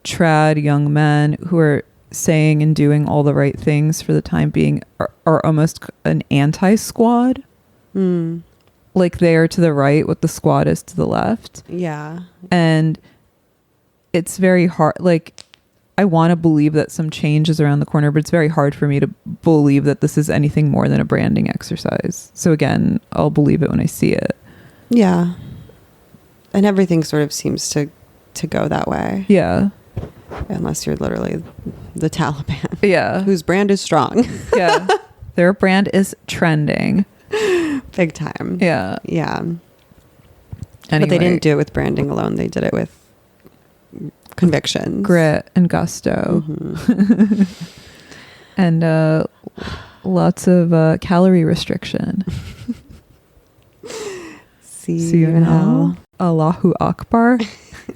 trad young men who are saying and doing all the right things for the time being are almost an anti-squad. Like they are to the right what the squad is to the left. Yeah. And it's very hard. Like, I want to believe that some change is around the corner, but it's very hard for me to believe that this is anything more than a branding exercise. So again, I'll believe it when I see it. Yeah. And everything sort of seems to go that way. Yeah. Unless you're literally the Taliban. Yeah. Whose brand is strong. Yeah. Their brand is trending. Big time. Yeah. Yeah. Anyway. But they didn't do it with branding alone. They did it with convictions. Grit and gusto. And lots of calorie restriction. See you in hell. Allahu Akbar.